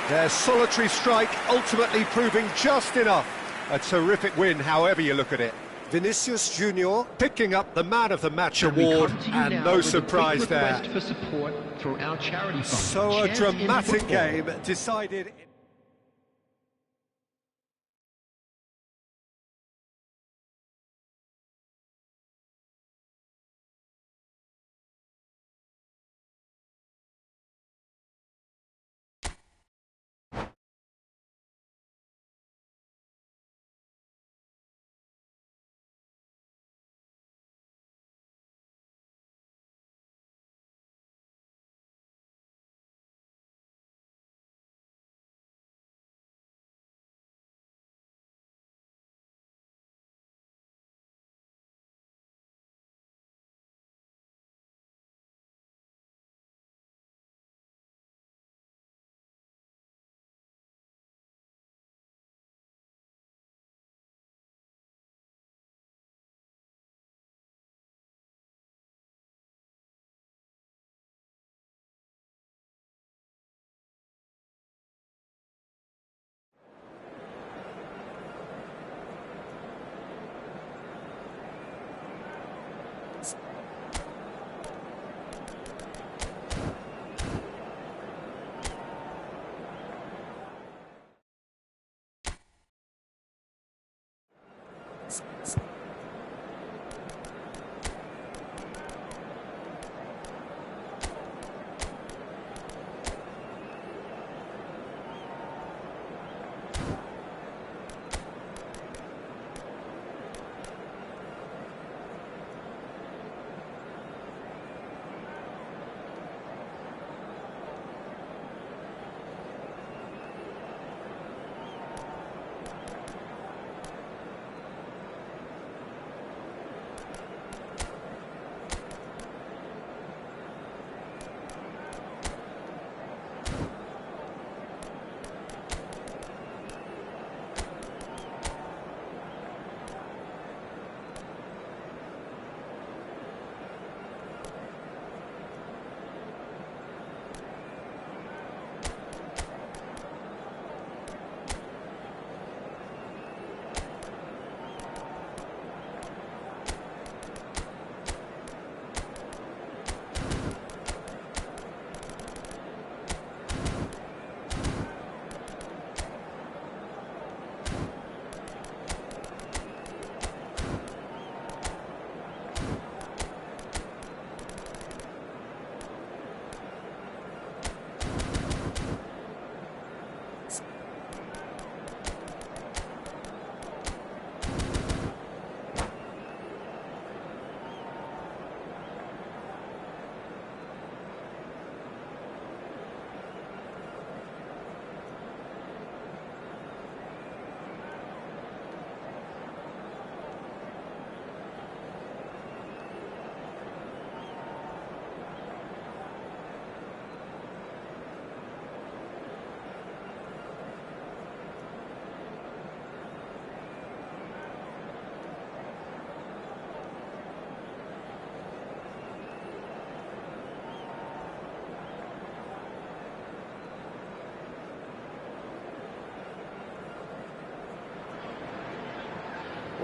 Their solitary strike ultimately proving just enough. A terrific win, however you look at it. Vinicius Junior picking up the Man of the Match award, and no surprise there. For support for our charity fund. So a Chance in dramatic football. game decided...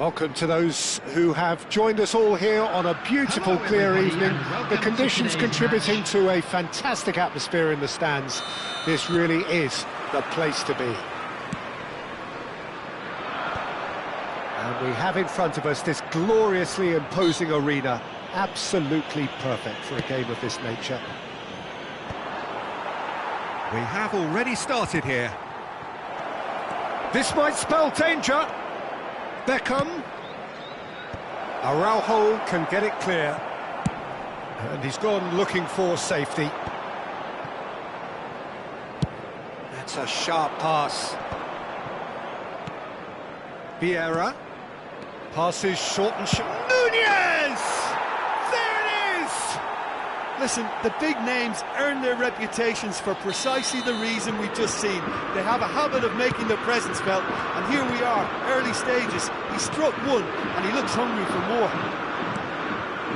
Welcome to those who have joined us all here on a beautiful, clear evening. The conditions contributing to a fantastic atmosphere in the stands. This really is the place to be. And we have in front of us this gloriously imposing arena. Absolutely perfect for a game of this nature. We have already started here. This might spell danger. Beckham. Araujo can get it clear. And he's gone looking for safety. That's a sharp pass. Vieira. Passes short and short. Nunez! There it is! Listen, the big names earn their reputations for precisely the reason we've just seen. They have a habit of making their presence felt, and here we are, early stages. He struck one, and he looks hungry for more.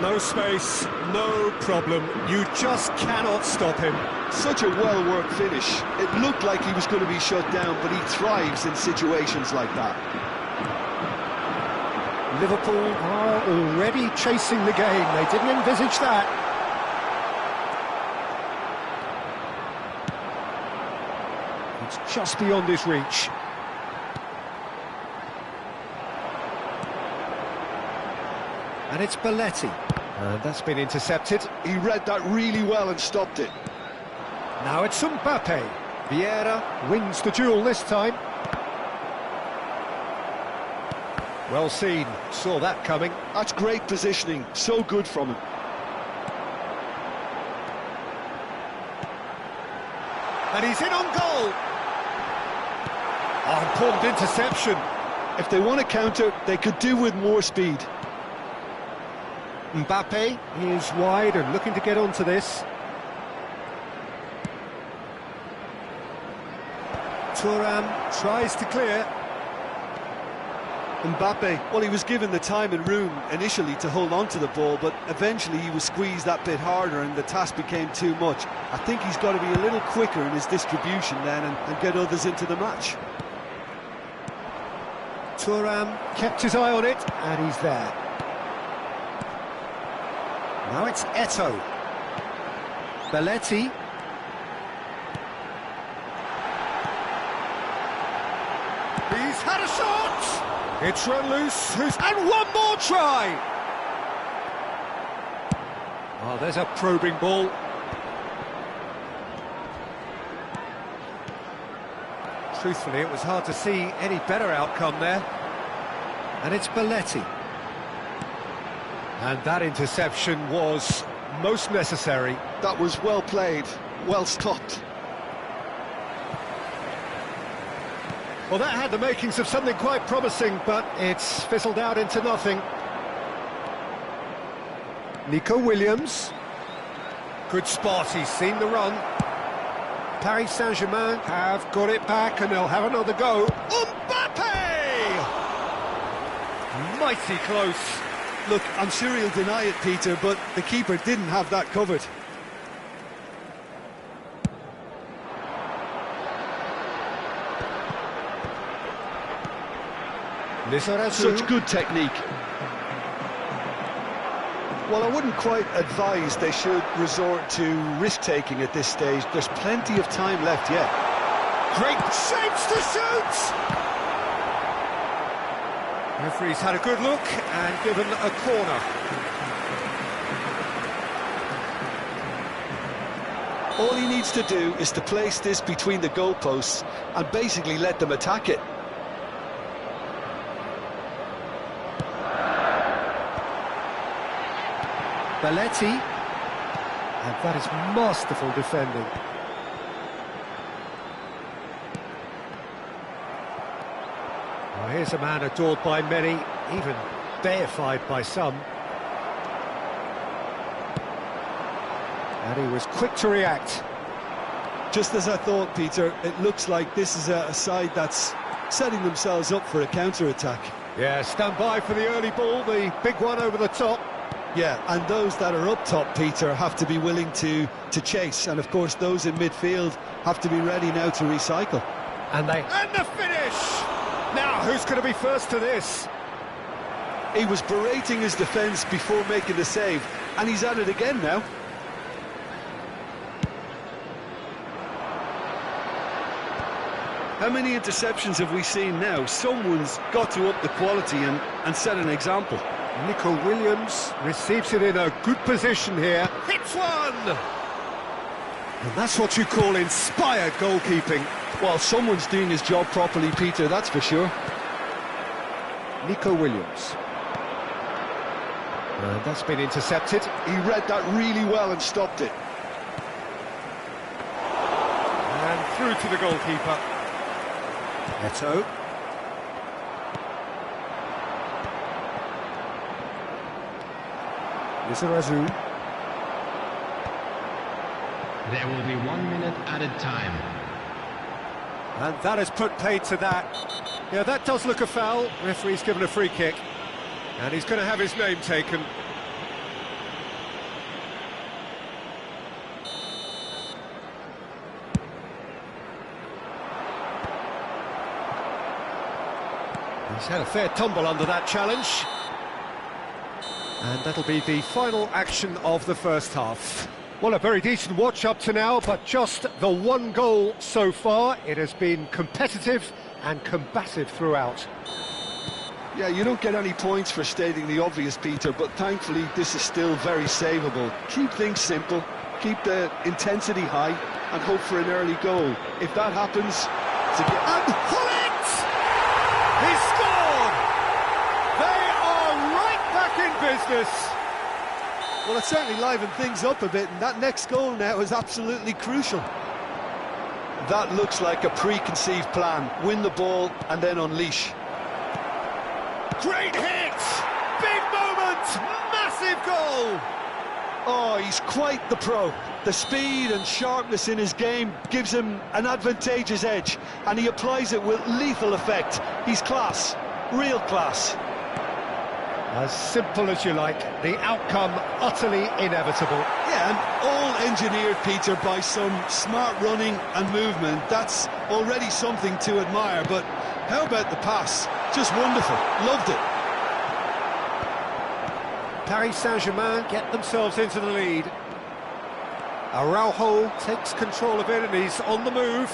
No space, no problem. You just cannot stop him. Such a well-worked finish. It looked like he was going to be shut down, but he thrives in situations like that. Liverpool are already chasing the game. They didn't envisage that. It's just beyond his reach. And it's Belletti. And that's been intercepted. He read that really well and stopped it. Now it's Mbappe. Vieira wins the duel this time. Well seen, saw that coming. That's great positioning, so good from him. And he's in on goal. Oh, important interception. If they want to counter, they could do with more speed. Mbappe is wide and looking to get onto this. Thuram tries to clear. Mbappe, well, he was given the time and room initially to hold on to the ball, but eventually he was squeezed that bit harder and the task became too much. I think he's got to be a little quicker in his distribution then and get others into the match. Thuram kept his eye on it, and he's there. Now it's Eto'o. Belletti. He's had a shot! It's run loose, and one more try! Oh, there's a probing ball. Truthfully, it was hard to see any better outcome there. And it's Belletti. And that interception was most necessary. That was well played, well stopped. Well, that had the makings of something quite promising, but it's fizzled out into nothing. Nico Williams. Good spot, he's seen the run. Paris Saint-Germain have got it back and they'll have another go. Mbappe! Mighty close. Look, I'm sure he'll deny it, Peter, but the keeper didn't have that covered. Such good technique. Well, I wouldn't quite advise they should resort to risk-taking at this stage. There's plenty of time left yet. Great shapes to shoot! Referee's had a good look and given a corner. All he needs to do is to place this between the goalposts and basically let them attack it. Belletti, and that is masterful defending. Well, here's a man adored by many, even deified by some. And he was quick to react. Just as I thought, Peter, it looks like this is a side that's setting themselves up for a counter-attack. Yeah, stand by for the early ball, the big one over the top. Yeah, and those that are up top, Peter, have to be willing to chase. And, of course, those in midfield have to be ready now to recycle. And the finish! Now, who's going to be first to this? He was berating his defence before making the save, and he's at it again now. How many interceptions have we seen now? Someone's got to up the quality and set an example. Nico Williams receives it in a good position here. Hits one! And that's what you call inspired goalkeeping. Well, someone's doing his job properly, Peter, that's for sure. Nico Williams. And that's been intercepted. He read that really well and stopped it. And through to the goalkeeper. Eto. Lizarazu. There will be 1 minute added time. And that has put paid to that. Yeah, that does look a foul. Referee's given a free kick. And he's going to have his name taken. He's had a fair tumble under that challenge. And that'll be the final action of the first half. Well, a very decent watch up to now, but just the one goal so far. It has been competitive and combative throughout. Yeah, you don't get any points for stating the obvious, Peter, but thankfully this is still very savable. Keep things simple, keep the intensity high, and hope for an early goal. If that happens, And Hullet! He scored! They are right back in business. well, it certainly livened things up a bit, and that next goal now is absolutely crucial. That looks like a preconceived plan. Win the ball and then unleash. Great hit! Big moment! Massive goal! Oh, he's quite the pro. The speed and sharpness in his game gives him an advantageous edge, and he applies it with lethal effect. He's class, real class. As simple as you like, the outcome utterly inevitable. Yeah, and all engineered, Peter, by some smart running and movement. That's already something to admire, but how about the pass? Just wonderful, loved it. Paris Saint-Germain get themselves into the lead. Araujo takes control of it and he's on the move.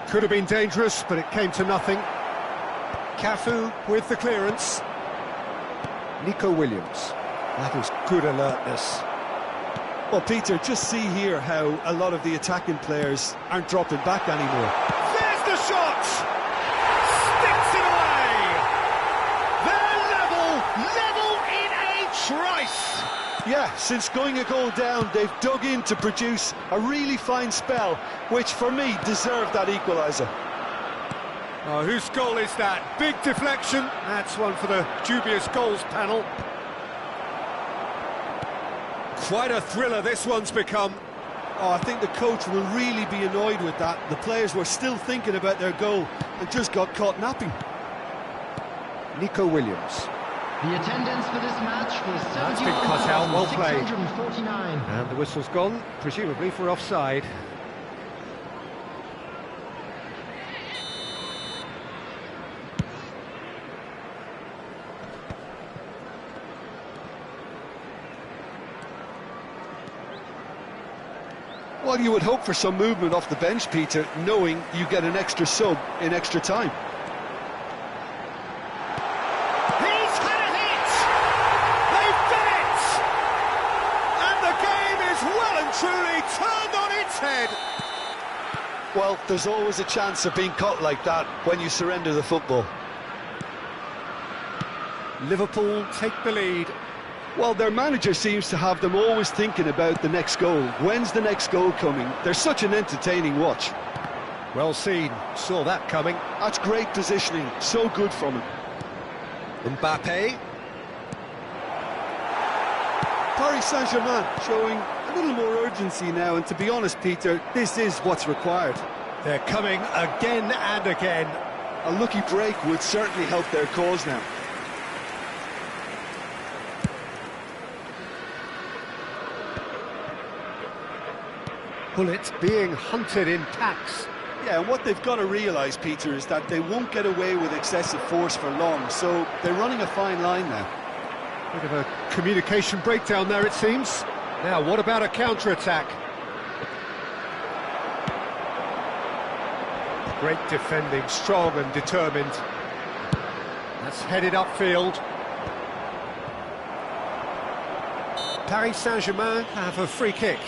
Could have been dangerous, but it came to nothing. Cafu with the clearance. Nico Williams. That is good alertness. Well, Peter, just see here how a lot of the attacking players aren't dropping back anymore. There's the shot! Sticks it away! They're level in a trice! Yeah, since going a goal down, they've dug in to produce a really fine spell, which for me deserved that equaliser. Oh, whose goal is that? Big deflection. That's one for the dubious goals panel. Quite a thriller this one's become. Oh, I think the coach will really be annoyed with that. The players were still thinking about their goal and just got caught napping. Nico Williams. The attendance for this match was That's been cut out, well played. 71,649. And the whistle's gone, presumably for offside. Well, you would hope for some movement off the bench, Peter, knowing you get an extra sub in extra time. He's had a hit! They've done it! And the game is well and truly turned on its head. Well, there's always a chance of being caught like that when you surrender the football. Liverpool take the lead. Well, their manager seems to have them always thinking about the next goal. When's the next goal coming? They're such an entertaining watch. Well seen, saw that coming. That's great positioning, so good from him. Mbappe. Paris Saint-Germain showing a little more urgency now, and to be honest, Peter, this is what's required. They're coming again and again. A lucky break would certainly help their cause now. Hullet being hunted in packs. Yeah, and what they've got to realise, Peter, is that they won't get away with excessive force for long, so they're running a fine line now. Bit of a communication breakdown there, it seems. Now, what about a counter-attack? Great defending, strong and determined. That's headed upfield. Paris Saint-Germain have a free kick.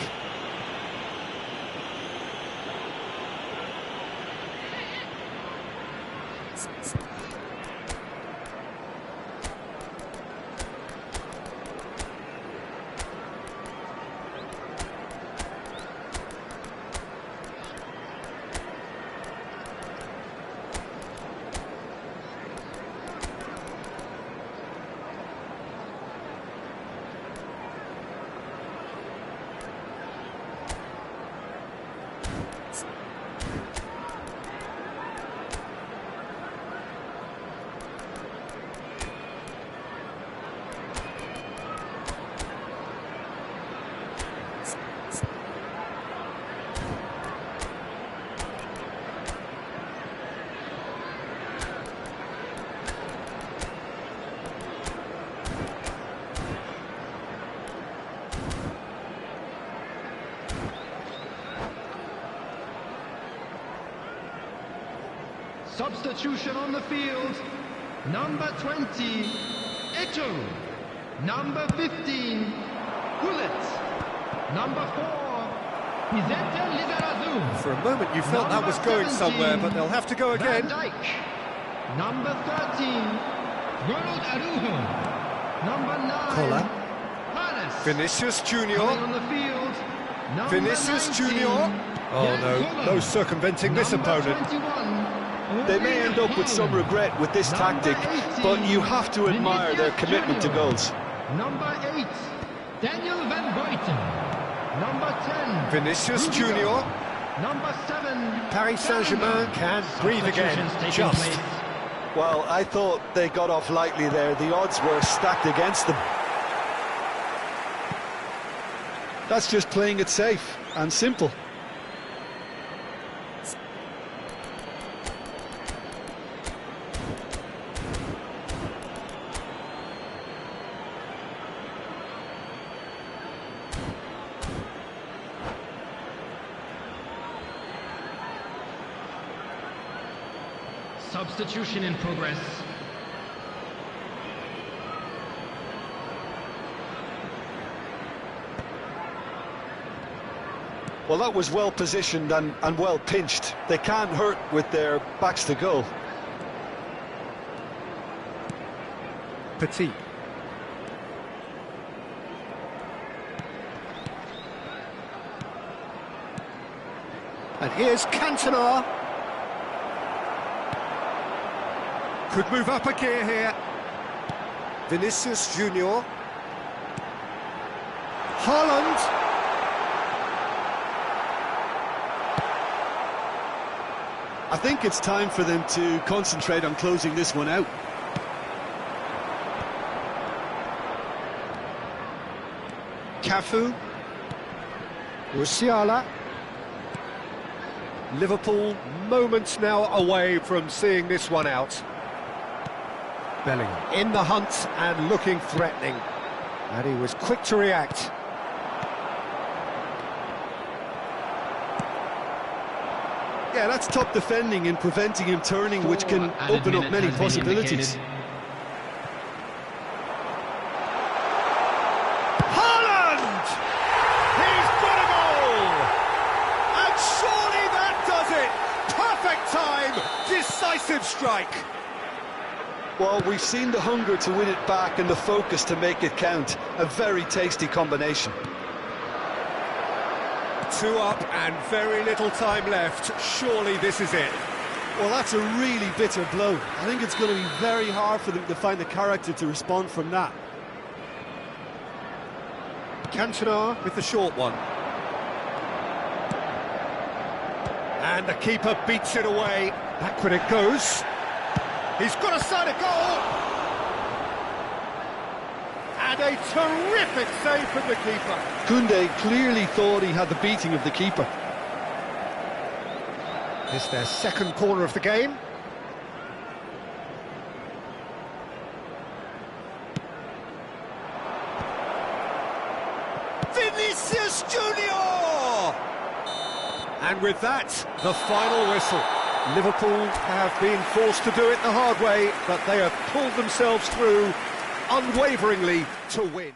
Substitution on the field. Number 20, Eto. Number 15, Gullit. Number 4, Vicente Lizarazu. For a moment you felt that was going somewhere, but they'll have to go again. Van Dijk. Number 13, Ronald Araujo. Number 9, Kola. Paris. Vinicius Junior. Coming on the field. Number Vinicius 19, Junior. Oh no, Jan no circumventing this Number opponent. 21, They may end up with some regret with this tactic, but you have to admire their commitment to goals. Number 8, Daniel Van Buiten. Number 10, Vinicius Rudiger. Junior. Number 7, Paris Saint-Germain can breathe again. Just. Well, I thought they got off lightly there. The odds were stacked against them. That's just playing it safe and simple. Substitution in progress. Well, that was well positioned and well pinched. They can't hurt with their backs to goal. Petit. And here's Cantona. Could move up a gear here. Vinicius Junior. Haaland. I think it's time for them to concentrate on closing this one out. Cafu. Musiala. Liverpool moments now away from seeing this one out. Bellingham in the hunt and looking threatening. And he was quick to react. Yeah, that's top defending and preventing him turning, which can open up many possibilities. Haaland! He's got a goal! And surely that does it! Perfect time, decisive strike. Well, we've seen the hunger to win it back and the focus to make it count. A very tasty combination. 2 up and very little time left. Surely this is it. Well, that's a really bitter blow. I think it's going to be very hard for them to find the character to respond from that. Cantona with the short one. And the keeper beats it away. Backward it goes. He's got a side of goal. And a terrific save from the keeper. Koundé clearly thought he had the beating of the keeper. It's their second corner of the game. Vinicius Junior! And with that, the final whistle. Liverpool have been forced to do it the hard way, but they have pulled themselves through unwaveringly to win.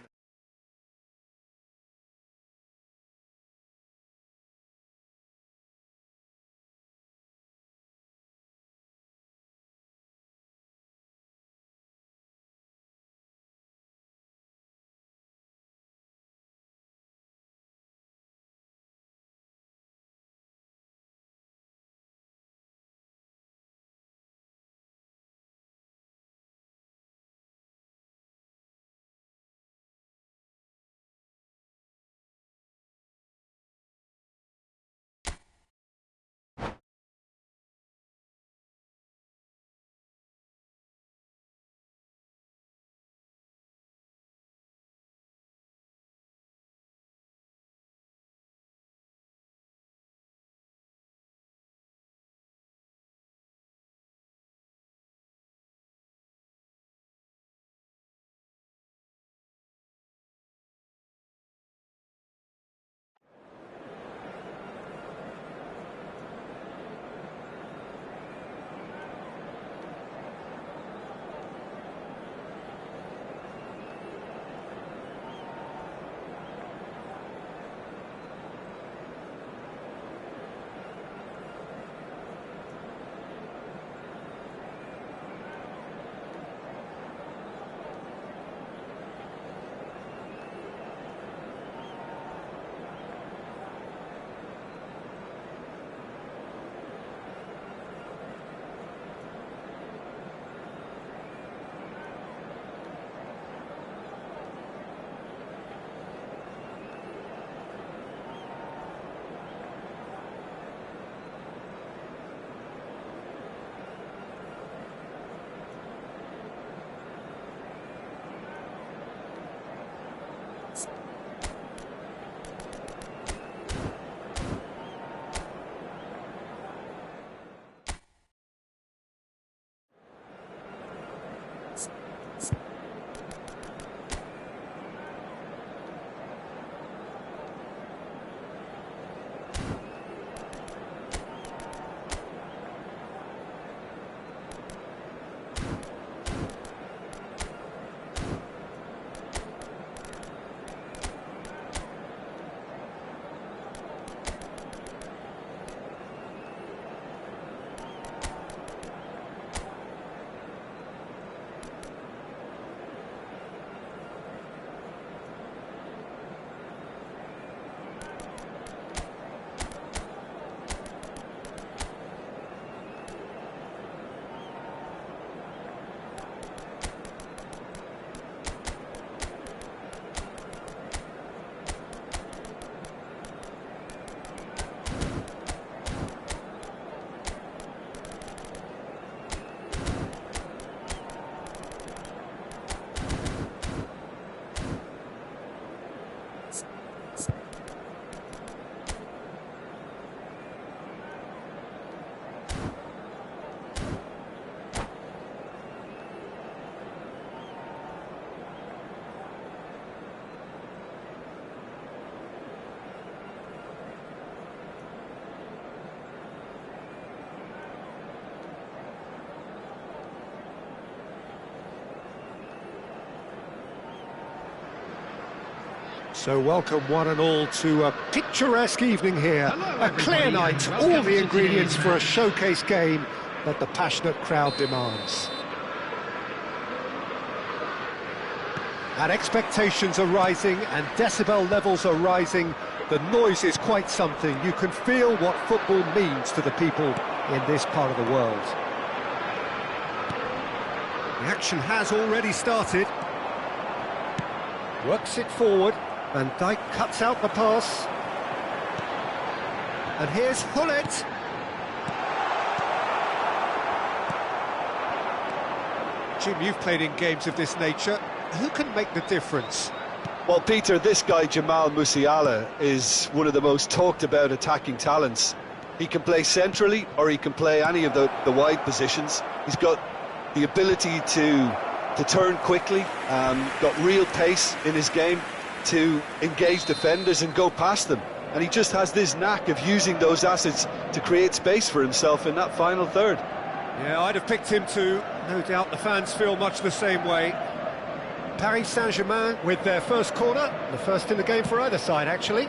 So welcome one and all to a picturesque evening here. Hello, A clear everybody, night, and all welcome the to ingredients today's for a match. showcase game that the passionate crowd demands. And expectations are rising and decibel levels are rising. The noise is quite something. You can feel what football means to the people in this part of the world. The action has already started. Works it forward. Van Dijk cuts out the pass. And here's Hullet. Jim, you've played in games of this nature. Who can make the difference? Well, Peter, this guy, Jamal Musiala, is one of the most talked about attacking talents. He can play centrally or he can play any of the wide positions. He's got the ability to turn quickly, got real pace in his game to engage defenders and go past them. And he just has this knack of using those assets to create space for himself in that final third. Yeah, I'd have picked him too. No doubt the fans feel much the same way. Paris Saint-Germain with their first corner, the first in the game for either side, actually.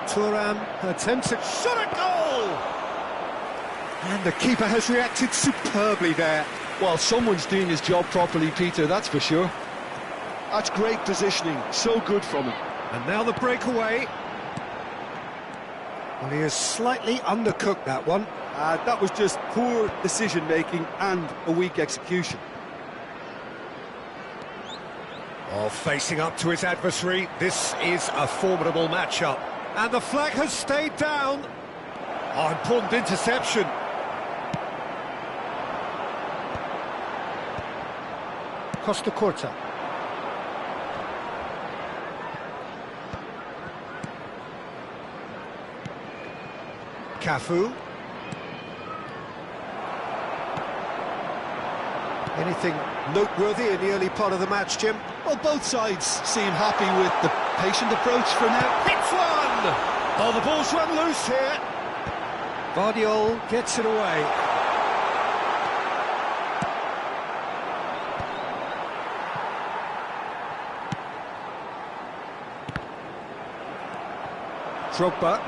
Thuram attempts at shot at goal! And the keeper has reacted superbly there. Well, someone's doing his job properly, Peter, that's for sure. That's great positioning, so good from him. And now the breakaway. Well, he has slightly undercooked that one. That was just poor decision-making and a weak execution. Oh, facing up to his adversary, this is a formidable matchup. And the flag has stayed down. Oh, important interception. Costa Corta. Cafu. Anything noteworthy in the early part of the match, Jim? Well, both sides seem happy with the patient approach for now. Hits one! Oh, the ball's run loose here. Vardiol gets it away. Drogba.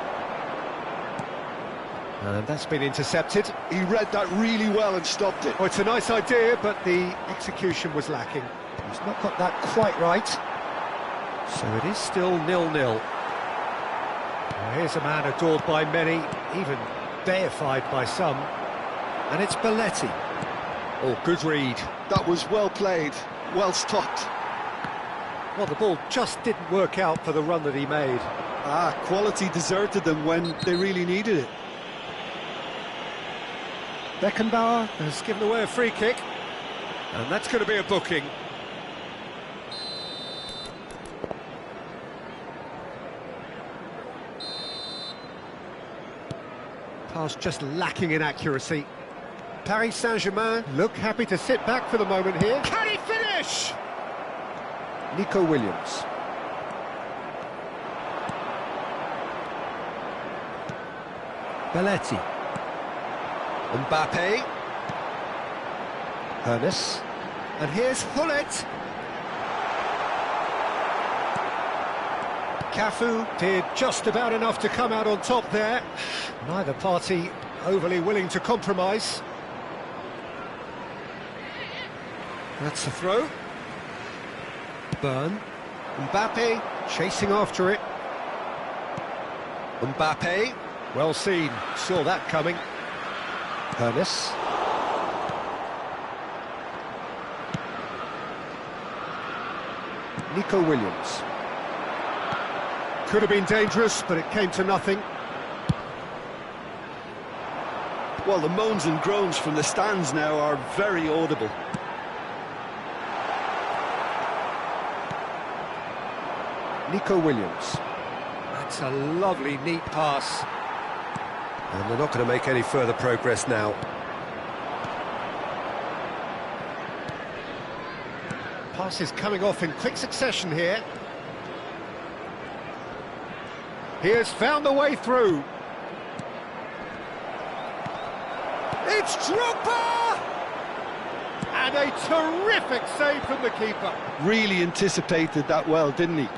And that's been intercepted. He read that really well and stopped it. Oh, it's a nice idea, but the execution was lacking. He's not got that quite right. So it is still 0-0. Well, here's a man adored by many, even deified by some. And it's Belletti. Oh, good read. That was well played, well stopped. Well, the ball just didn't work out for the run that he made. Quality deserted them when they really needed it. Beckenbauer has given away a free kick, and that's going to be a booking. Pass just lacking in accuracy. Paris Saint-Germain look happy to sit back for the moment here. Can he finish? Nico Williams. Belletti. Mbappe. Ernest. And here's Hullet. Cafu did just about enough to come out on top there. Neither party overly willing to compromise. That's the throw. Burn. Mbappe chasing after it. Mbappe. Well seen. Saw that coming. Ernest. Nico Williams. Could have been dangerous, but it came to nothing. Well, the moans and groans from the stands now are very audible. Nico Williams. That's a lovely, neat pass. And they're not going to make any further progress now. Passes coming off in quick succession here. He has found the way through. It's Drogba! And a terrific save from the keeper. Really anticipated that well, didn't he?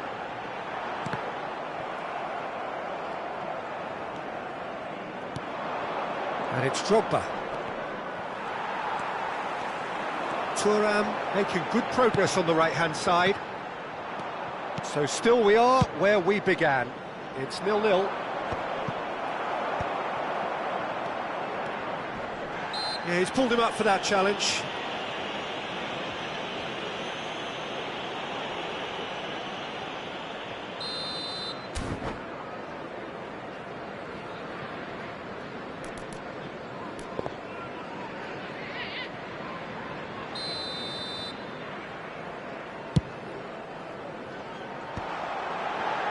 And it's Drogba. Thuram making good progress on the right-hand side. So still we are where we began. It's 0-0. Yeah, he's pulled him up for that challenge.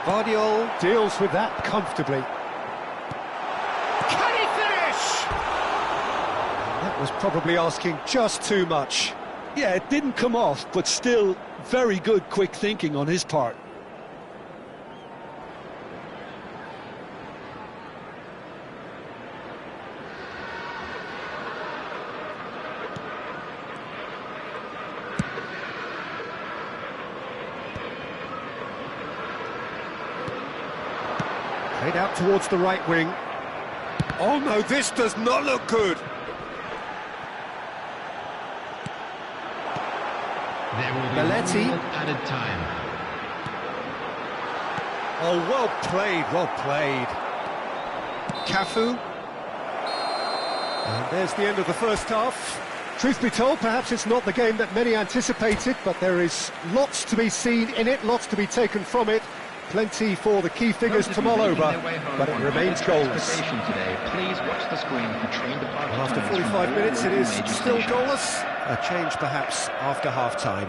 Vardiol deals with that comfortably. Was probably asking just too much. Yeah, it didn't come off, but still very good quick thinking on his part. Played out towards the right wing. Oh no, this does not look good. There will be Belletti. one added time. Oh, well played, well played. Cafu. And there's the end of the first half. Truth be told, perhaps it's not the game that many anticipated, but there is lots to be seen in it, lots to be taken from it. Plenty for the key figures to mull over, but it remains goalless. Please watch the screen for train departure. After 45 minutes, it is still goalless. A change perhaps after half-time.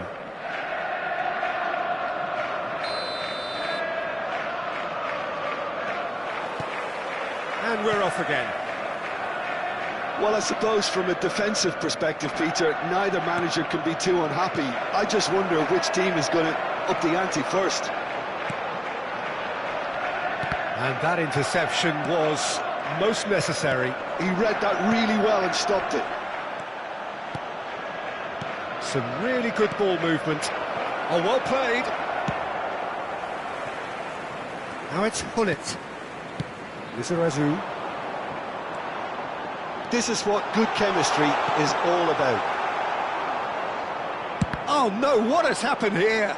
And we're off again. Well, I suppose from a defensive perspective, Peter, neither manager can be too unhappy. I just wonder which team is going to up the ante first. And that interception was most necessary. He read that really well and stopped it. Some really good ball movement. Oh, well played. Now it's Hullet. Lizarazu. This is what good chemistry is all about. Oh no, what has happened here?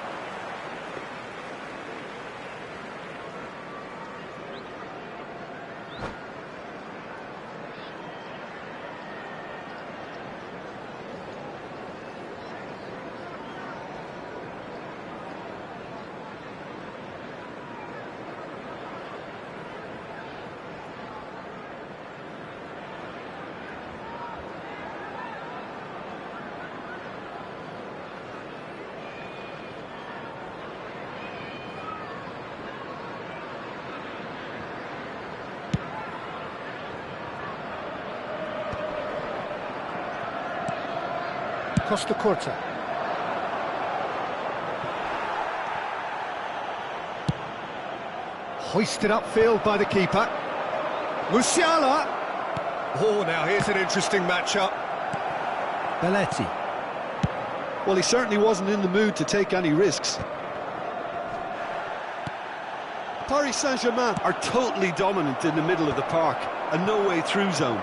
Costa Corta. Hoisted upfield by the keeper. Musiala. Oh, now here's an interesting matchup. Belletti. Well, he certainly wasn't in the mood to take any risks. Paris Saint-Germain are totally dominant in the middle of the park, a no-way-through zone.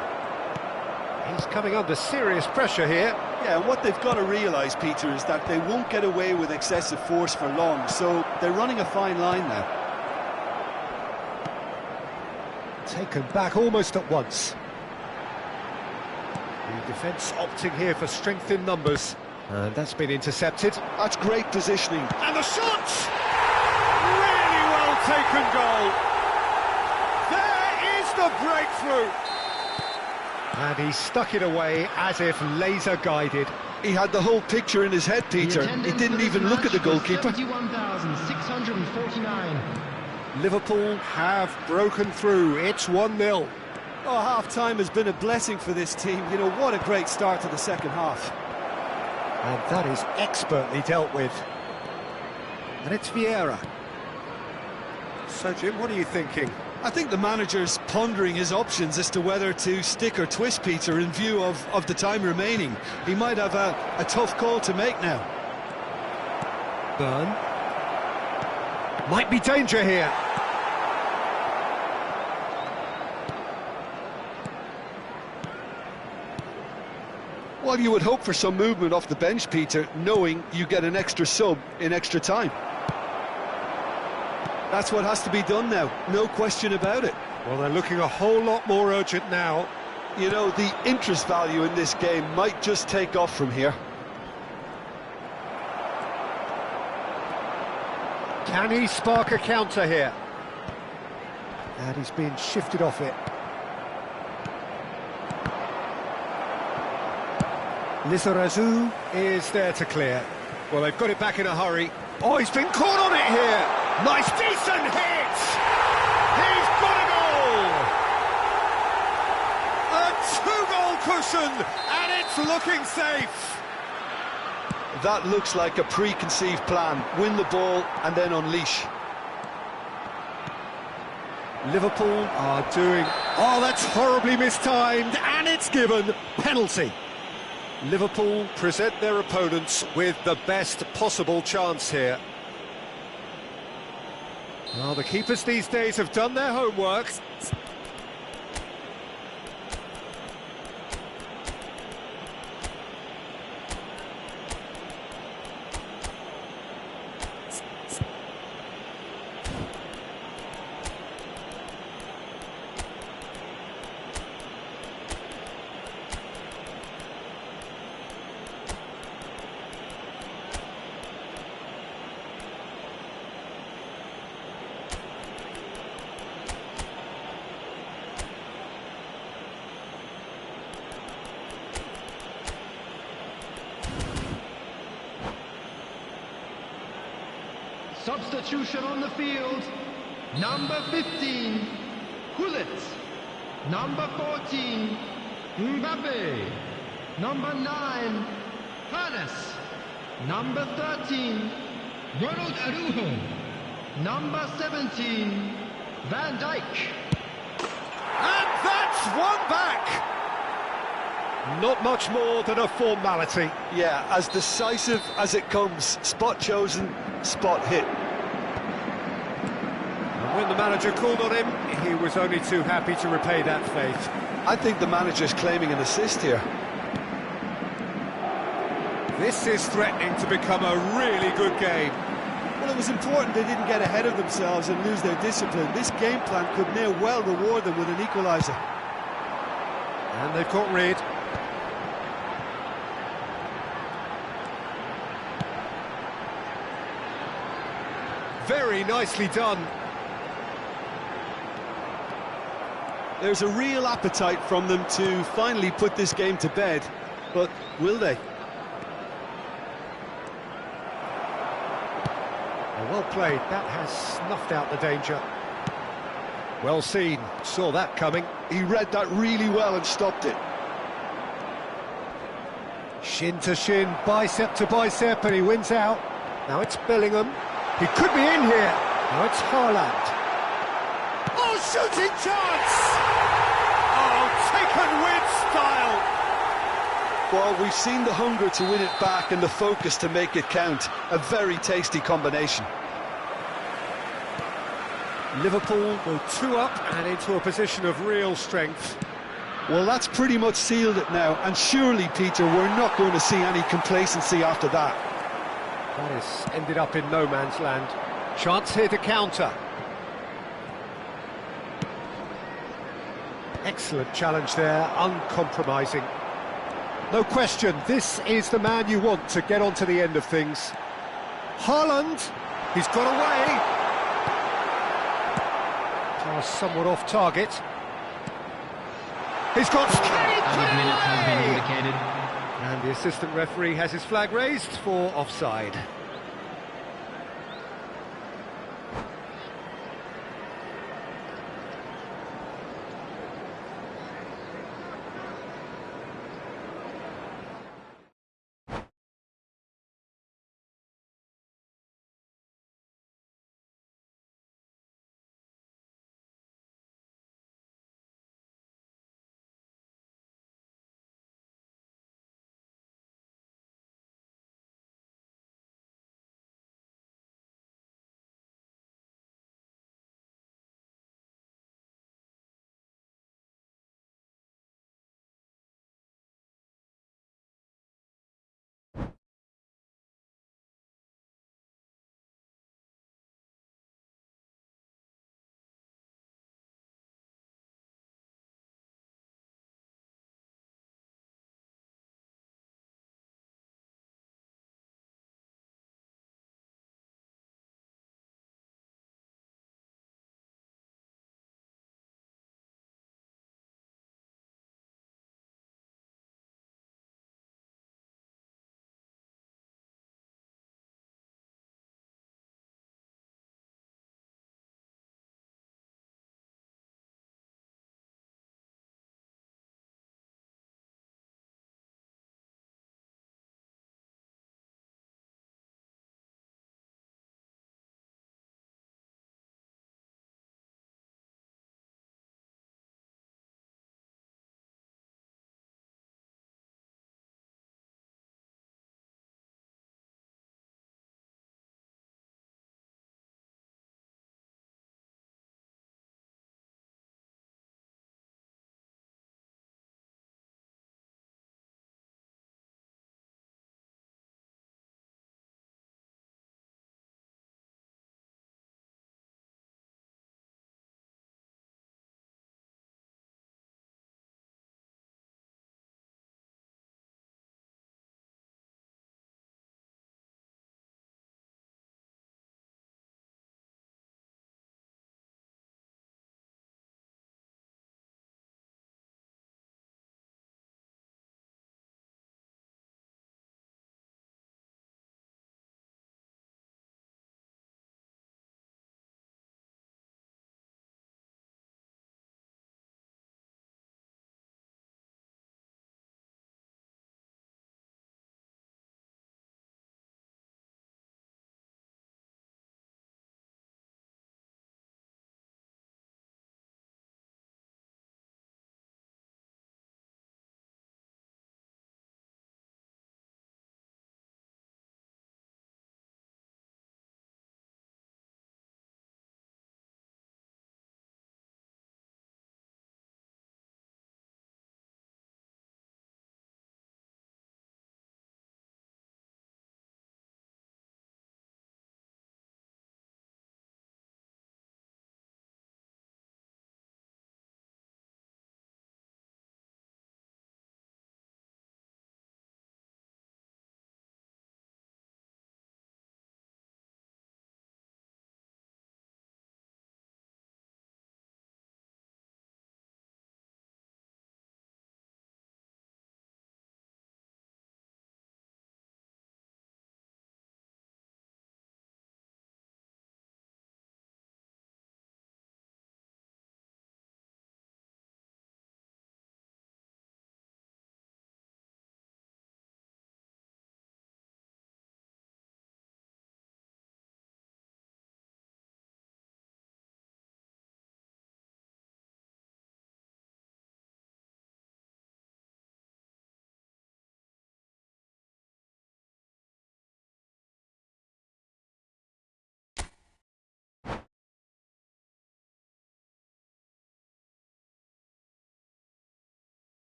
He's coming under serious pressure here. Yeah, and what they've got to realise, Peter, is that they won't get away with excessive force for long, so they're running a fine line now. Taken back almost at once. The defence opting here for strength in numbers. And that's been intercepted. That's great positioning. And the shot! Really well taken goal. There is the breakthrough. And he stuck it away as if laser guided. He had the whole picture in his head, Peter. He didn't even look at the goalkeeper. 71,649. Liverpool have broken through. It's 1-0. Oh, half-time has been a blessing for this team. You know, what a great start to the second half. And that is expertly dealt with. And it's Vieira. So, Jim, what are you thinking? I think the manager's pondering his options as to whether to stick or twist, Peter, in view of the time remaining. He might have a tough call to make now. Burn. Might be danger here. Well, you would hope for some movement off the bench, Peter, knowing you get an extra sub in extra time. That's what has to be done now, no question about it. Well, they're looking a whole lot more urgent now. You know, the interest value in this game might just take off from here. Can he spark a counter here? And he's being shifted off it. Lizarazu is there to clear. Well, they've got it back in a hurry. Oh, he's been caught on it here! Nice, decent hit! He's got a goal! A two-goal cushion, and it's looking safe. That looks like a preconceived plan. Win the ball and then unleash. Liverpool are doing... Oh, that's horribly mistimed, and it's given penalty. Liverpool present their opponents with the best possible chance here. Well, the keepers these days have done their homework. Substitution on the field. Number 15, Gullit. Number 14, Mbappe. Number 9, Hannes. Number 13, Ronald Araujo. Number 17, Van Dijk. And that's one back! Not much more than a formality. Yeah, as decisive as it comes. Spot chosen, spot hit. And when the manager called on him, he was only too happy to repay that faith. I think the manager's claiming an assist here. This is threatening to become a really good game. Well, it was important they didn't get ahead of themselves and lose their discipline. This game plan could now well reward them with an equaliser. And they've got rid. Very nicely done. There's a real appetite from them to finally put this game to bed, but will they? Well played, that has snuffed out the danger. Well seen, saw that coming. He read that really well and stopped it. Shin to shin, bicep to bicep, and he wins out. Now it's Bellingham. He could be in here. Now it's Haaland. Oh, shooting chance! Oh, taken with style. Well, we've seen the hunger to win it back and the focus to make it count. A very tasty combination. Liverpool go 2 up and into a position of real strength. Well, that's pretty much sealed it now, and surely, Peter, we're not going to see any complacency after that. That has ended up in no man's land. Chance here to counter. Excellent challenge there, uncompromising. No question, this is the man you want to get onto the end of things. Haaland, he's got away. Pass somewhat off target. He's got... Minutes has been indicated. And the assistant referee has his flag raised for offside.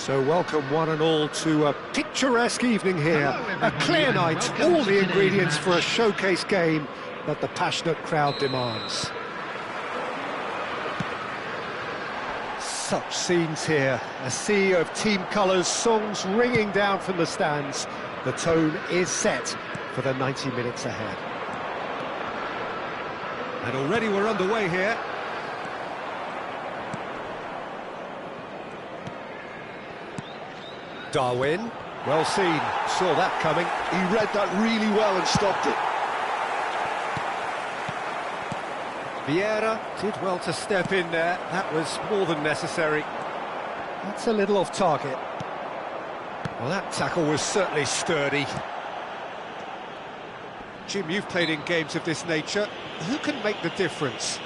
So welcome one and all to a picturesque evening here, Hello, a clear everybody, night, and welcome all to the today's ingredients match. for a showcase game that the passionate crowd demands. Such scenes here, a sea of team colours, songs ringing down from the stands. The tone is set for the 90 minutes ahead. And already we're underway here. Darwin, well seen, saw that coming. He read that really well and stopped it. Vieira did well to step in there, that was more than necessary. That's a little off target. Well, that tackle was certainly sturdy. Jim, you've played in games of this nature. Who can make the difference?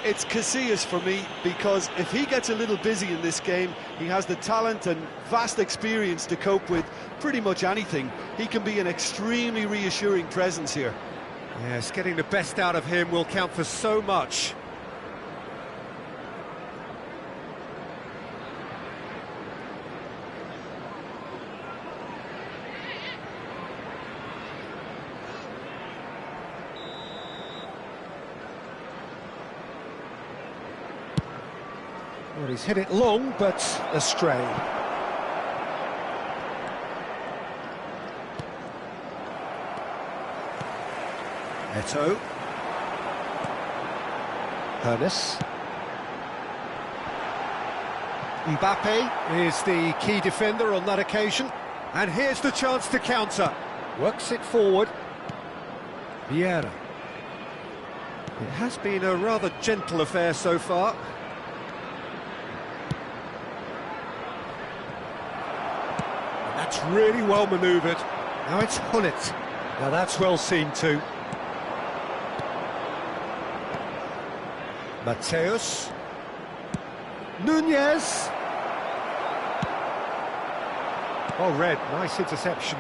It's Casillas for me, because if he gets a little busy in this game, he has the talent and vast experience to cope with pretty much anything. He can be an extremely reassuring presence here. Yes, getting the best out of him will count for so much. Well, he's hit it long, but astray. Eto. Ernest. Mbappe is the key defender on that occasion. And here's the chance to counter. Works it forward. Vieira. It has been a rather gentle affair so far. And that's really well manoeuvred. Now it's Hullet. Now that's well seen too. Mateus. Nunez. Oh, red, nice interception.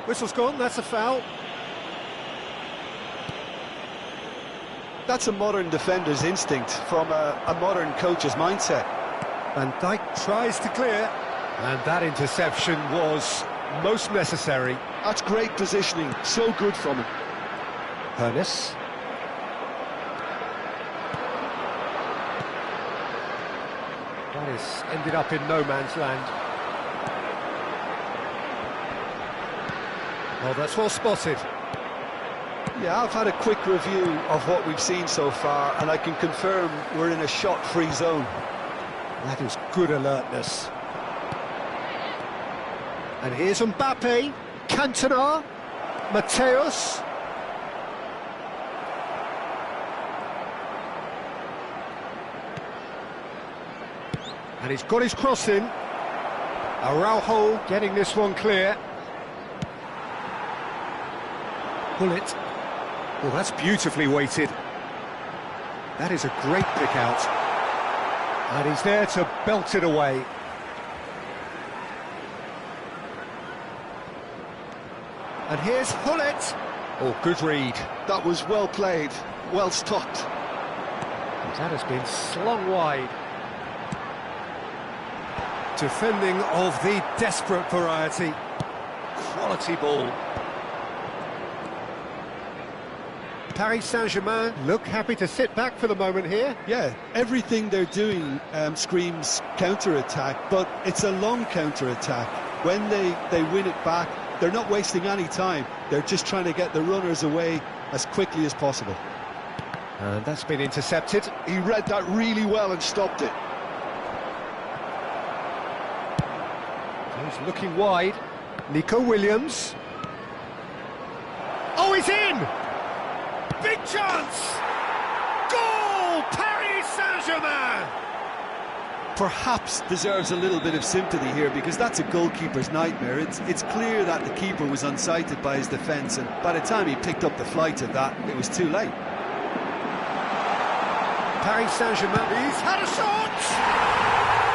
Whistle's gone, that's a foul. That's a modern defender's instinct from a modern coach's mindset. Van Dijk tries to clear, and that interception was most necessary. That's great positioning, so good from him. Ernest. That is ended up in no man's land. Oh, that's well spotted. Yeah, I've had a quick review of what we've seen so far, and I can confirm we're in a shot-free zone. That is good alertness. And here's Mbappe, Cantona, Mateus. And he's got his cross in. Araujo getting this one clear. Hullet. Well, that's beautifully weighted. That is a great pick out. And he's there to belt it away. And here's Hullet. Oh, good read. That was well played, well stopped. That has been slung wide. Defending of the desperate variety. Quality ball. Paris Saint-Germain look happy to sit back for the moment here. Yeah, everything they're doing screams counter-attack, but it's a long counter-attack. When they win it back, they're not wasting any time. They're just trying to get the runners away as quickly as possible. And that's been intercepted. He read that really well and stopped it. He's looking wide. Nico Williams. Oh, he's in! Big chance! Goal! Paris Saint-Germain! Perhaps deserves a little bit of sympathy here, because that's a goalkeeper's nightmare. It's clear that the keeper was unsighted by his defence, and by the time he picked up the flight of that, it was too late. Paris Saint-Germain, he's had a shot!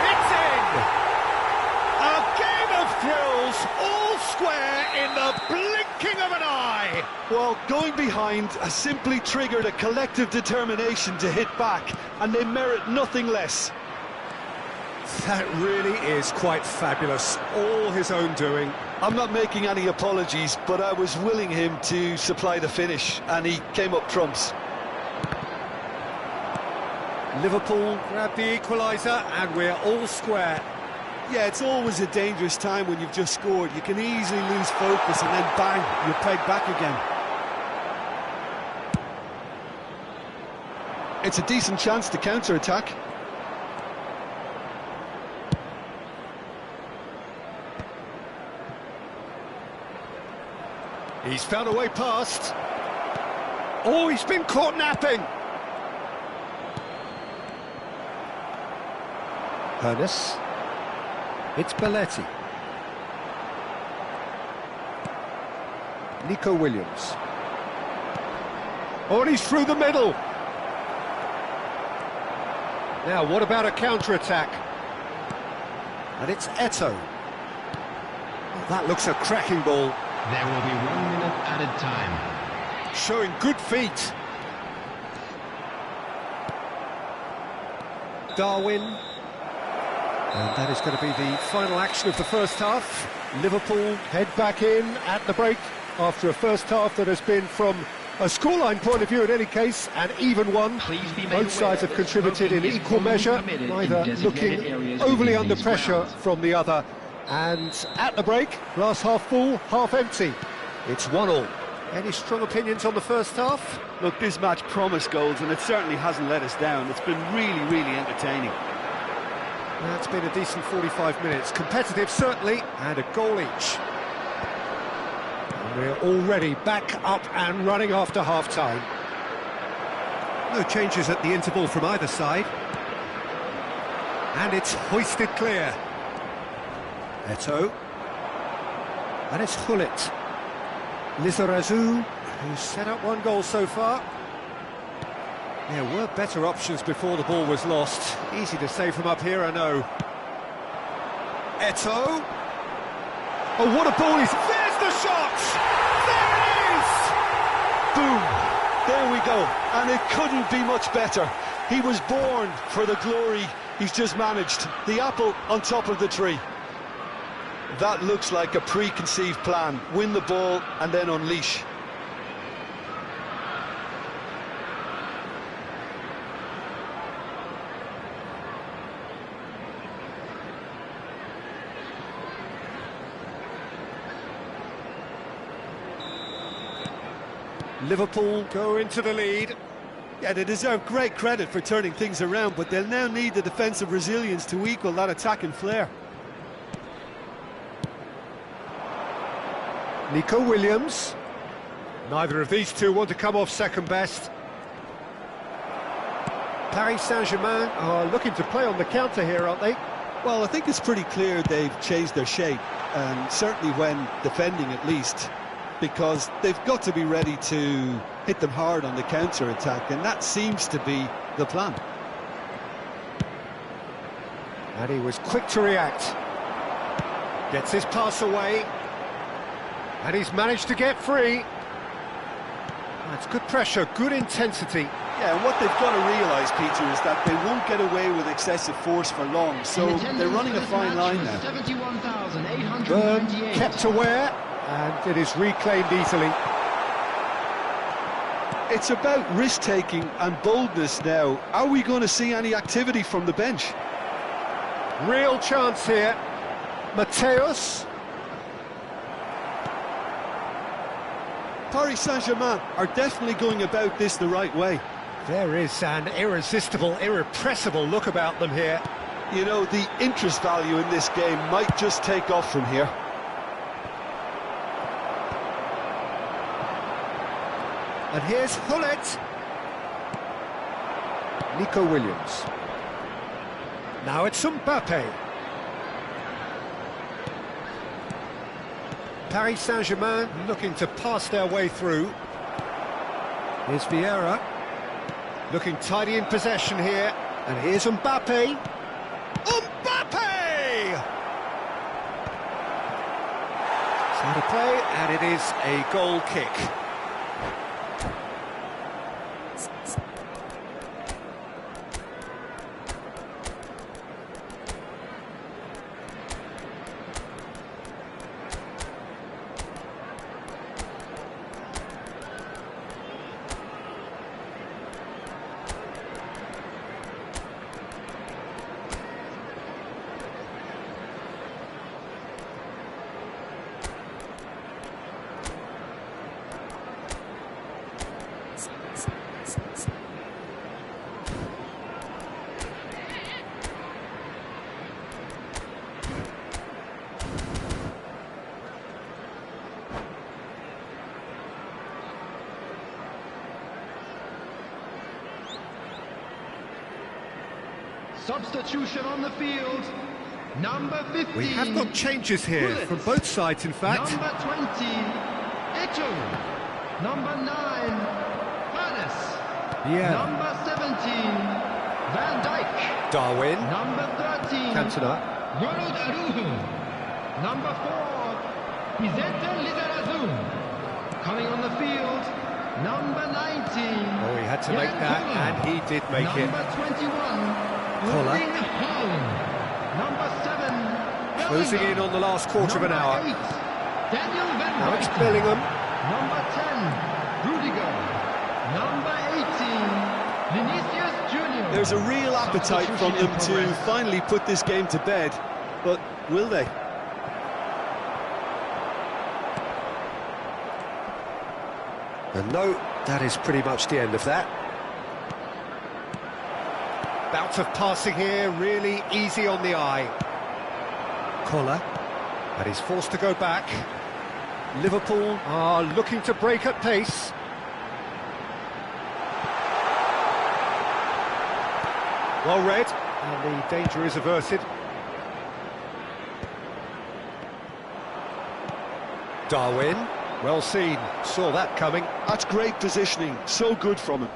It's in! A game of thrills, all square in the blinking of an eye! Well, going behind has simply triggered a collective determination to hit back, and they merit nothing less. That really is quite fabulous, all his own doing. I'm not making any apologies, but I was willing him to supply the finish, and he came up trumps. Liverpool grab the equaliser, and we're all square. Yeah, it's always a dangerous time when you've just scored. You can easily lose focus, and then bang, you're pegged back again. It's a decent chance to counter-attack. He's found a way past. Oh, he's been caught napping. Ernest. It's Belletti. Nico Williams. Oh, and he's through the middle. Now, what about a counter-attack? And it's Eto'o. Oh, that looks a cracking ball. There will be 1 minute added time. Showing good feet. Darwin. And that is going to be the final action of the first half. Liverpool head back in at the break after a first half that has been, from a scoreline point of view in any case, an even one. Both sides have contributed in equal measure, neither looking overly under pressure from the other. And at the break, glass half full, half empty. It's 1-1. Any strong opinions on the first half? Look, this match promised goals, and it certainly hasn't let us down. It's been really, really entertaining. That's been a decent 45 minutes. Competitive, certainly, and a goal each. And we're already back up and running after half-time. No changes at the interval from either side. And it's hoisted clear. Eto'o. And it's Hullet. Lizarazu, who's set up one goal so far. There were better options before the ball was lost. Easy to say from up here, I know. Eto'o. Oh, what a ball! There's the shot! There it is! Boom! There we go. And it couldn't be much better. He was born for the glory he's just managed. The apple on top of the tree. That looks like a preconceived plan. Win the ball and then unleash. Liverpool go into the lead. Yeah, they deserve great credit for turning things around, but they'll now need the defensive resilience to equal that attacking flair. Nico Williams. Neither of these two want to come off second best. Paris Saint-Germain are looking to play on the counter here, aren't they? Well, I think it's pretty clear they've changed their shape, and certainly when defending at least, because they've got to be ready to hit them hard on the counter-attack, and that seems to be the plan. And he was quick to react. Gets his pass away. And he's managed to get free. That's good pressure, good intensity. Yeah, and what they've got to realise, Peter, is that they won't get away with excessive force for long, so they're running a fine line now. Byrne kept aware, and it is reclaimed easily. It's about risk-taking and boldness now. Are we going to see any activity from the bench? Real chance here. Mateus. Paris Saint-Germain are definitely going about this the right way. There is an irresistible, irrepressible look about them here. You know, the interest value in this game might just take off from here. And here's Hullet. Nico Williams. Now it's Mbappe. Paris Saint-Germain looking to pass their way through. Here's Vieira. Looking tidy in possession here. And here's Mbappe. Mbappe! It's out of play, and it is a goal kick. Substitution on the field. Number 15. We have got changes here Hullet. from both sides, in fact. Number 20. Eto'o. Number 9. Hades. Yeah. Number 17. Van Dijk. Darwin. Number 13. Cantona. Ronald Araujo. Number 4. Vicente Lizarazu. Coming on the field. Number 19. Oh, he had to make that, and he did make it. Number 21. Koller. Erling Haaland. Number 7. Closing in on the last quarter of an hour. 8, Daniel Van Now it's Dijk. Bellingham. Number 10, Rudiger. Number 18, Vinicius Junior. There's a real appetite from them to finally put this game to bed, but will they? And no, that is pretty much the end of that. Bout of passing here, really easy on the eye. Koller, and he's forced to go back. Liverpool are looking to break at pace. Well read, and the danger is averted. Darwin, well seen, saw that coming. That's great positioning, so good from him.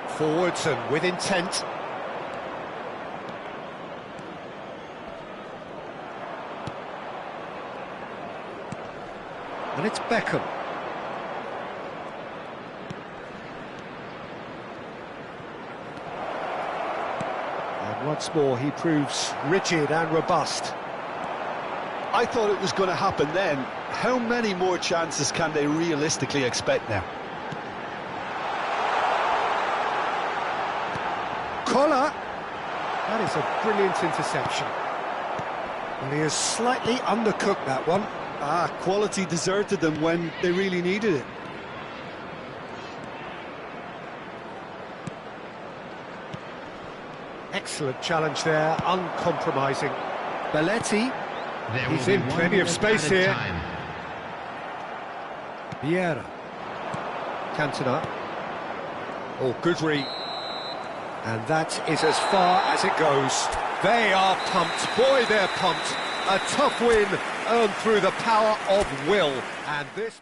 Forwards and with intent. And it's Beckham. And once more he proves rigid and robust. I thought it was going to happen then. How many more chances can they realistically expect now? Koller. That is a brilliant interception. And he has slightly undercooked that one. Ah, quality deserted them when they really needed it. Excellent challenge there, uncompromising. Belletti, There he's will in be 1 plenty of minute space added here. time. Vieira. Cantona. Oh, good read. And that is as far as it goes. They are pumped. Boy, they're pumped. A tough win earned through the power of will. And this...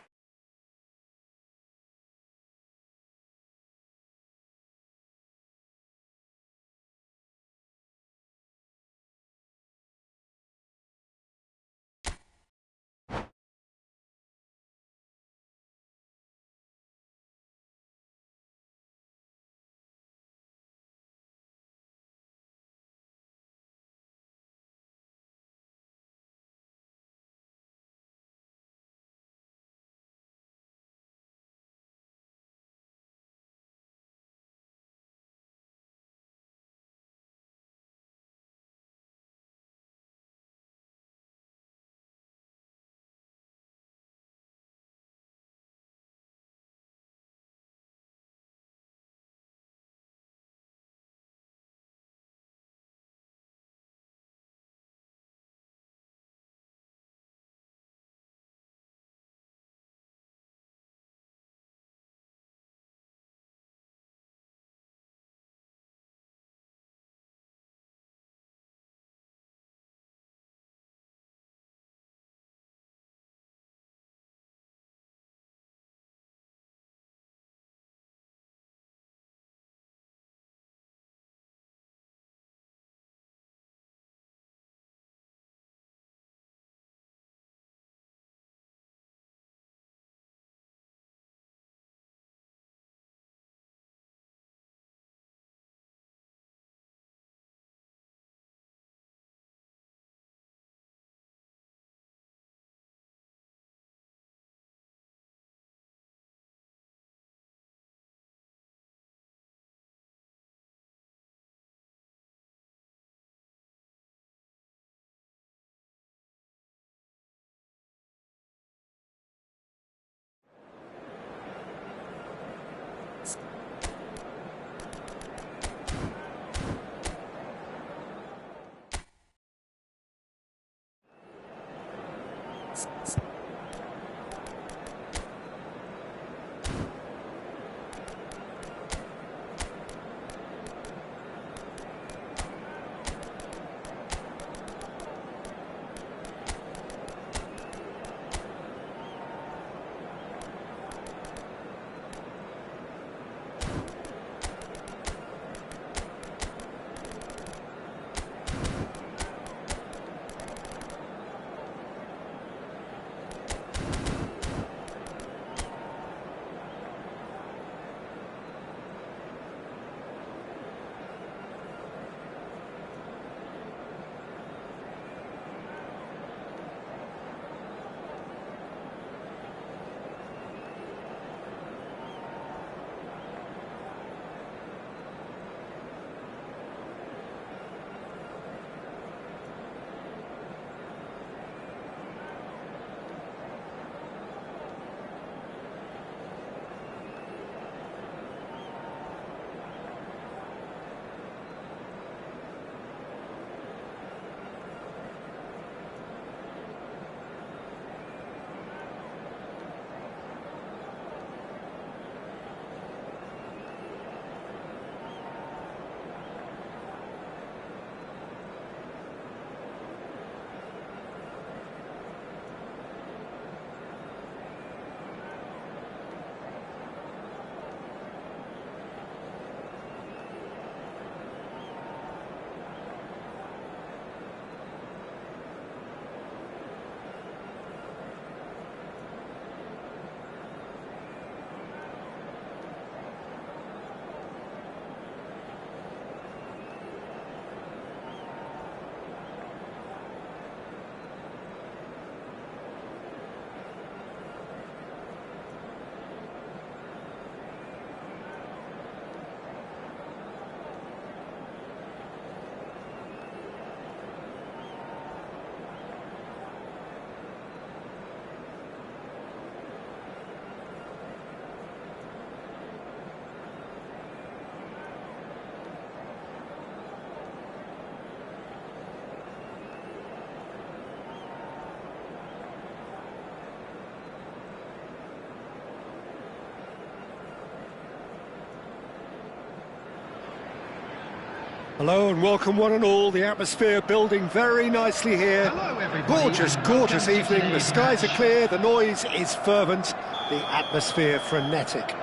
Hello and welcome one and all. The atmosphere building very nicely here. Hello, everybody. Gorgeous, and gorgeous welcome to evening. The today's skies are match. clear, the noise is fervent, the atmosphere frenetic.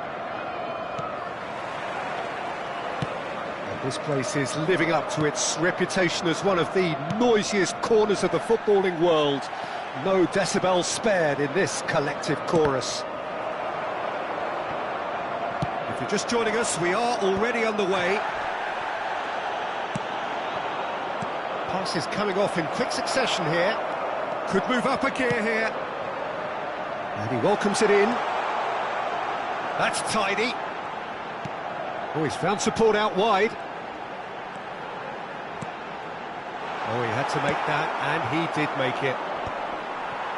And this place is living up to its reputation as one of the noisiest corners of the footballing world. No decibels spared in this collective chorus. If you're just joining us, we are already underway. Passes coming off in quick succession here. Could move up a gear here. And he welcomes it in. That's tidy. Oh, he's found support out wide. Oh, he had to make that, and he did make it.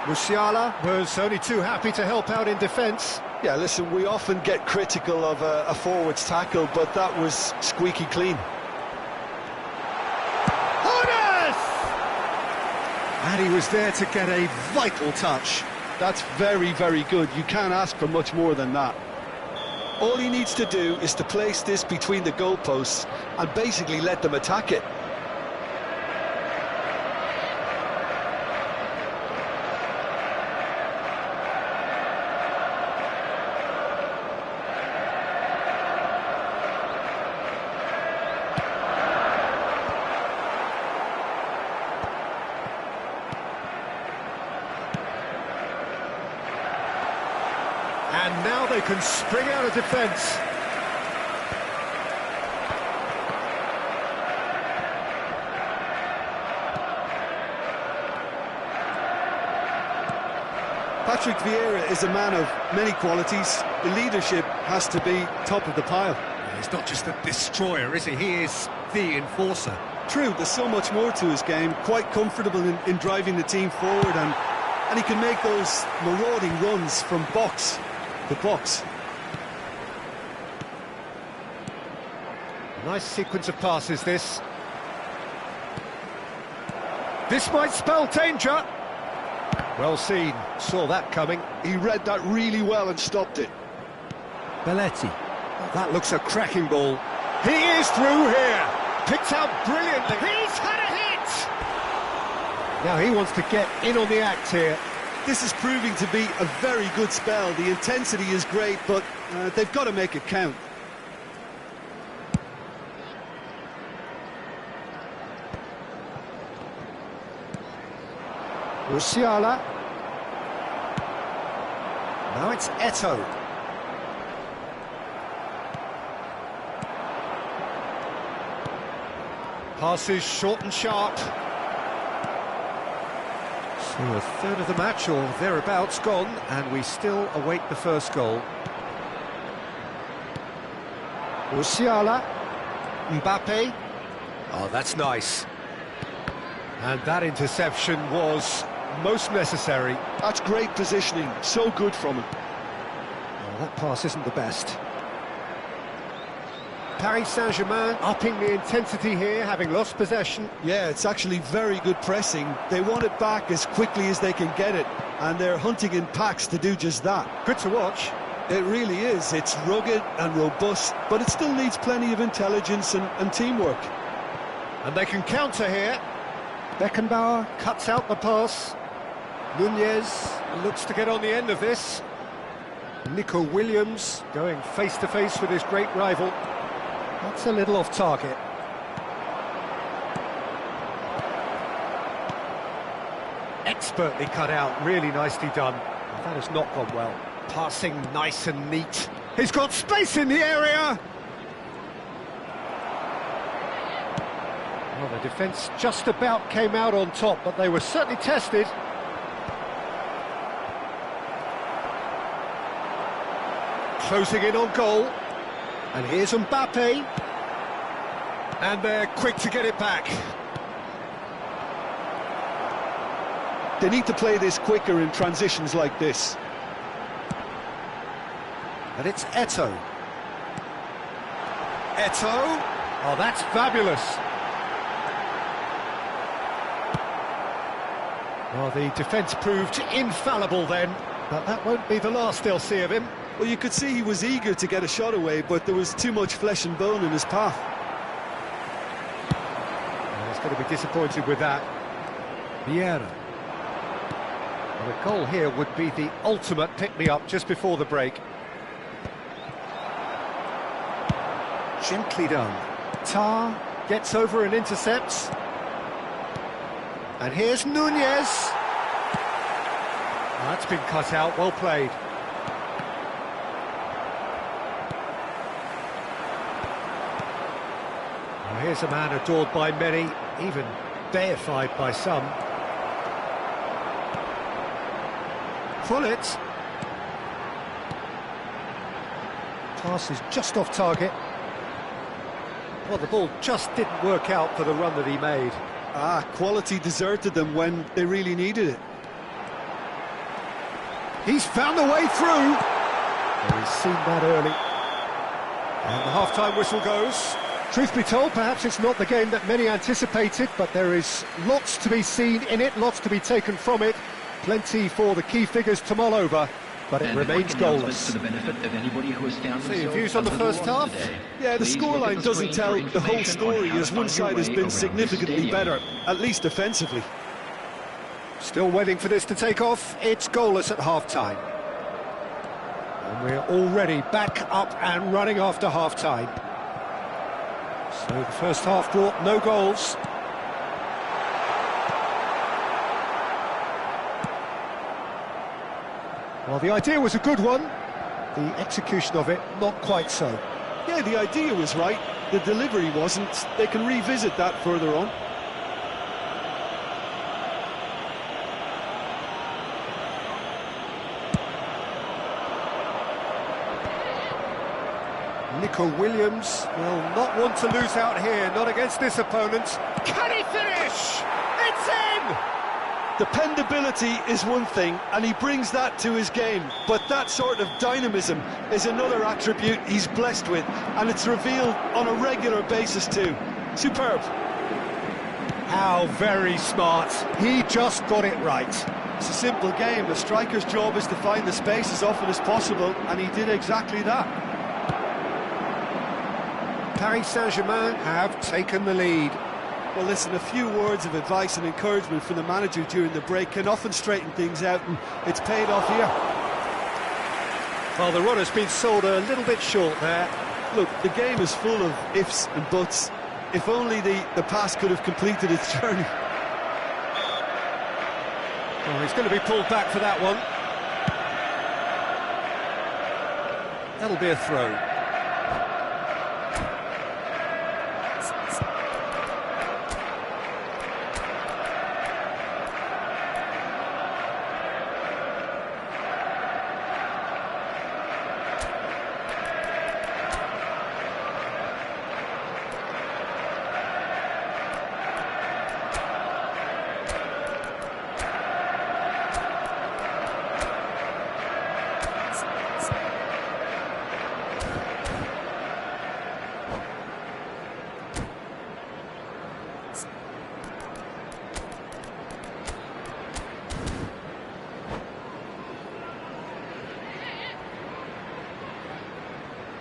Musiala was only too happy to help out in defence. Yeah, listen, we often get critical of a forward's tackle, but that was squeaky clean. And he was there to get a vital touch. That's very, very good. You can't ask for much more than that. All he needs to do is to place this between the goalposts and basically let them attack it. And now they can spring out of defence. Patrick Vieira is a man of many qualities. The leadership has to be top of the pile. He's not just a destroyer, is he? He is the enforcer. True, there's so much more to his game. Quite comfortable in driving the team forward, and he can make those marauding runs from box to box. Nice sequence of passes, this. This might spell danger. Well seen, saw that coming. He read that really well and stopped it. Belletti. Oh, that looks a cracking ball. He is through here. Picked out brilliantly. He's had a hit! Now he wants to get in on the act here. This is proving to be a very good spell. The intensity is great, but they've got to make it count. Musiala. Now it's Eto'o. Passes short and sharp. So a third of the match, or thereabouts, gone, and we still await the first goal. Musiala. Mbappe. Oh, that's nice. And that interception was most necessary. That's great positioning, so good from him. Oh, that pass isn't the best. Paris Saint-Germain upping the intensity here, having lost possession. Yeah, it's actually very good pressing. They want it back as quickly as they can get it, and they're hunting in packs to do just that. Good to watch. It really is. It's rugged and robust, but it still needs plenty of intelligence and teamwork. And they can counter here. Beckenbauer cuts out the pass. Nunez looks to get on the end of this. Nico Williams going face-to-face with his great rival. That's a little off target. Expertly cut out, really nicely done. That has not gone well. Passing nice and neat. He's got space in the area! Well, the defence just about came out on top, but they were certainly tested. Closing in on goal. And here's Mbappe. And they're quick to get it back. They need to play this quicker in transitions like this. And it's Eto'o. Eto'o. Oh, that's fabulous. Well, the defence proved infallible then, but that won't be the last they'll see of him. Well, you could see he was eager to get a shot away, but there was too much flesh and bone in his path. going to be disappointed with that. Vieira. Well, a goal here would be the ultimate pick-me-up just before the break. Gently done. Tar gets over and intercepts. And here's Nunez. That's been cut out, well played. Well, here's a man adored by many, even deified by some. Pullet. Pass is just off target. Well, the ball just didn't work out for the run that he made. Quality deserted them when they really needed it. He's found a way through. Well, he's seen that early. And the half-time whistle goes. Truth be told, perhaps it's not the game that many anticipated, but there is lots to be seen in it, lots to be taken from it. Plenty for the key figures to mull over, but it remains goalless. For the benefit of anybody who has found So your views on the first half? Yeah, the scoreline doesn't tell the whole story, as one side has been significantly better, at least defensively. Still waiting for this to take off. It's goalless at half-time. And we're already back up and running after half-time. So the first half brought no goals. Well, the idea was a good one. The execution of it, not quite so. Yeah, the idea was right. The delivery wasn't. They can revisit that further on. Nico Williams will not want to lose out here, not against this opponent. Can he finish? It's in! Dependability is one thing, and he brings that to his game, but that sort of dynamism is another attribute he's blessed with, and it's revealed on a regular basis too. Superb. How very smart. He just got it right. It's a simple game. A striker's job is to find the space as often as possible, and he did exactly that. Paris Saint-Germain have taken the lead. Well, listen, a few words of advice and encouragement from the manager during the break can often straighten things out, and it's paid off here. Well, the run has been sold a little bit short there. Look, the game is full of ifs and buts. If only the pass could have completed its journey. Oh, he's going to be pulled back for that one. That'll be a throw.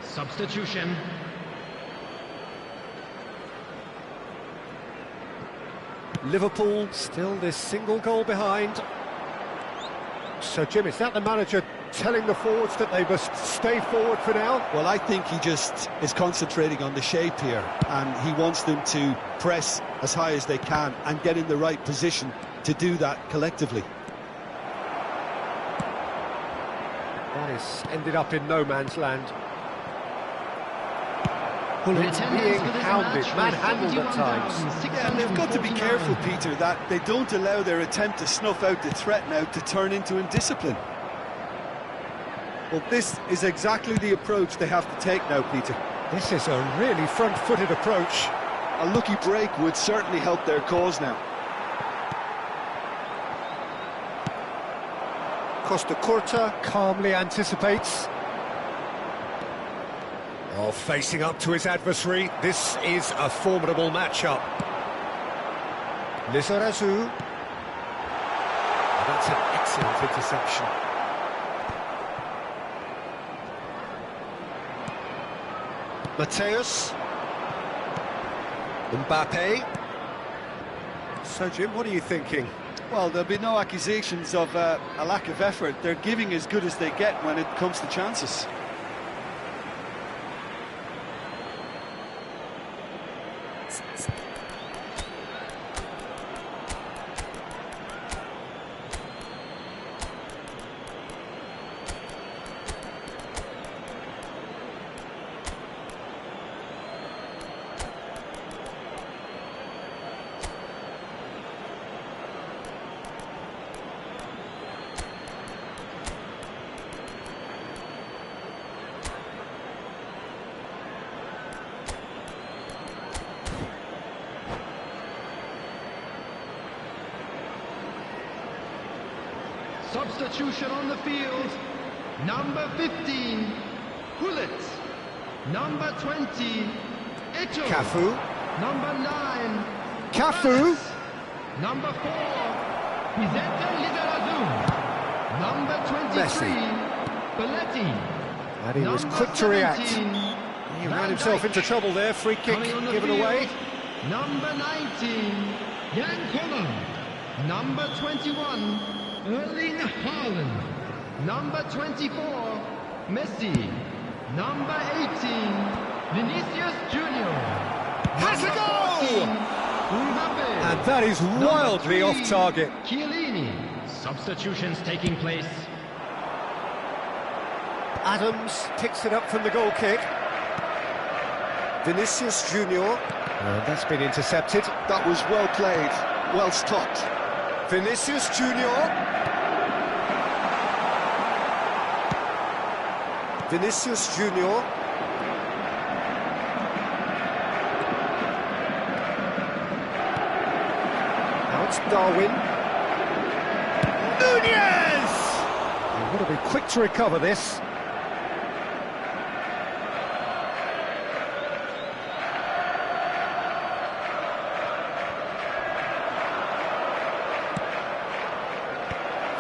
Substitution. Liverpool still this single goal behind. So, Jim, is that the manager telling the forwards that they must stay forward for now? Well, I think he just is concentrating on the shape here, and he wants them to press as high as they can and get in the right position to do that collectively. That has ended up in no man's land. Well, it's being hounded, manhandled at times. Yeah, and they've got to be careful, Peter, that they don't allow their attempt to snuff out the threat now to turn into indiscipline. Well, this is exactly the approach they have to take now, Peter. This is a really front-footed approach. A lucky break would certainly help their cause now. Costa Curta calmly anticipates. Oh, facing up to his adversary, this is a formidable matchup. Lizarazu. That's an excellent interception. Mateus. Mbappe. So, Jim, what are you thinking? Well, there'll be no accusations of a lack of effort. They're giving as good as they get when it comes to chances. Substitution on the field. Number 15, Hullet. Number 20, Eto. Cafu. Number 9, Cafu. Number 4, Vicente Lizarazu. Number 23, Messi. Belletti. And he was Number quick to react. 17, He ran Van himself Dijk. into trouble there. Free kick Coming on the given field, away. Number 19, Jan Koller. Number 21, Erling Haaland. Number 24, Messi. Number 18, Vinicius Junior. Has a Number goal! 14, Mbappe. And that is Number wildly 3, off target. Chiellini. Substitutions taking place. Adams picks it up from the goal kick. Vinicius Junior. And that's been intercepted. That was well played, well stopped. Vinicius Junior. Vinicius Junior. Now it's Darwin. Nunez! They've got to be quick to recover this.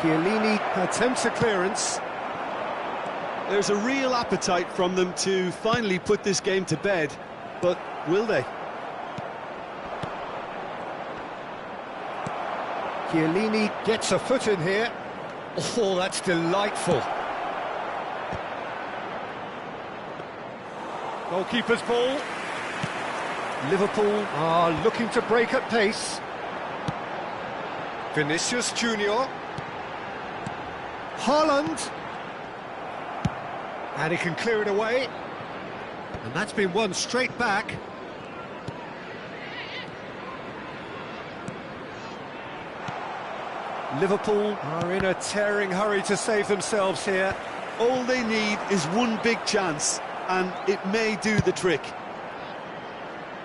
Chiellini attempts a clearance. There's a real appetite from them to finally put this game to bed, but will they? Chiellini gets a foot in here. Oh, that's delightful. Goalkeeper's ball. Liverpool are looking to break at pace. Vinicius Junior. Haaland. And he can clear it away. And that's been won straight back. Liverpool are in a tearing hurry to save themselves here. All they need is one big chance, and it may do the trick.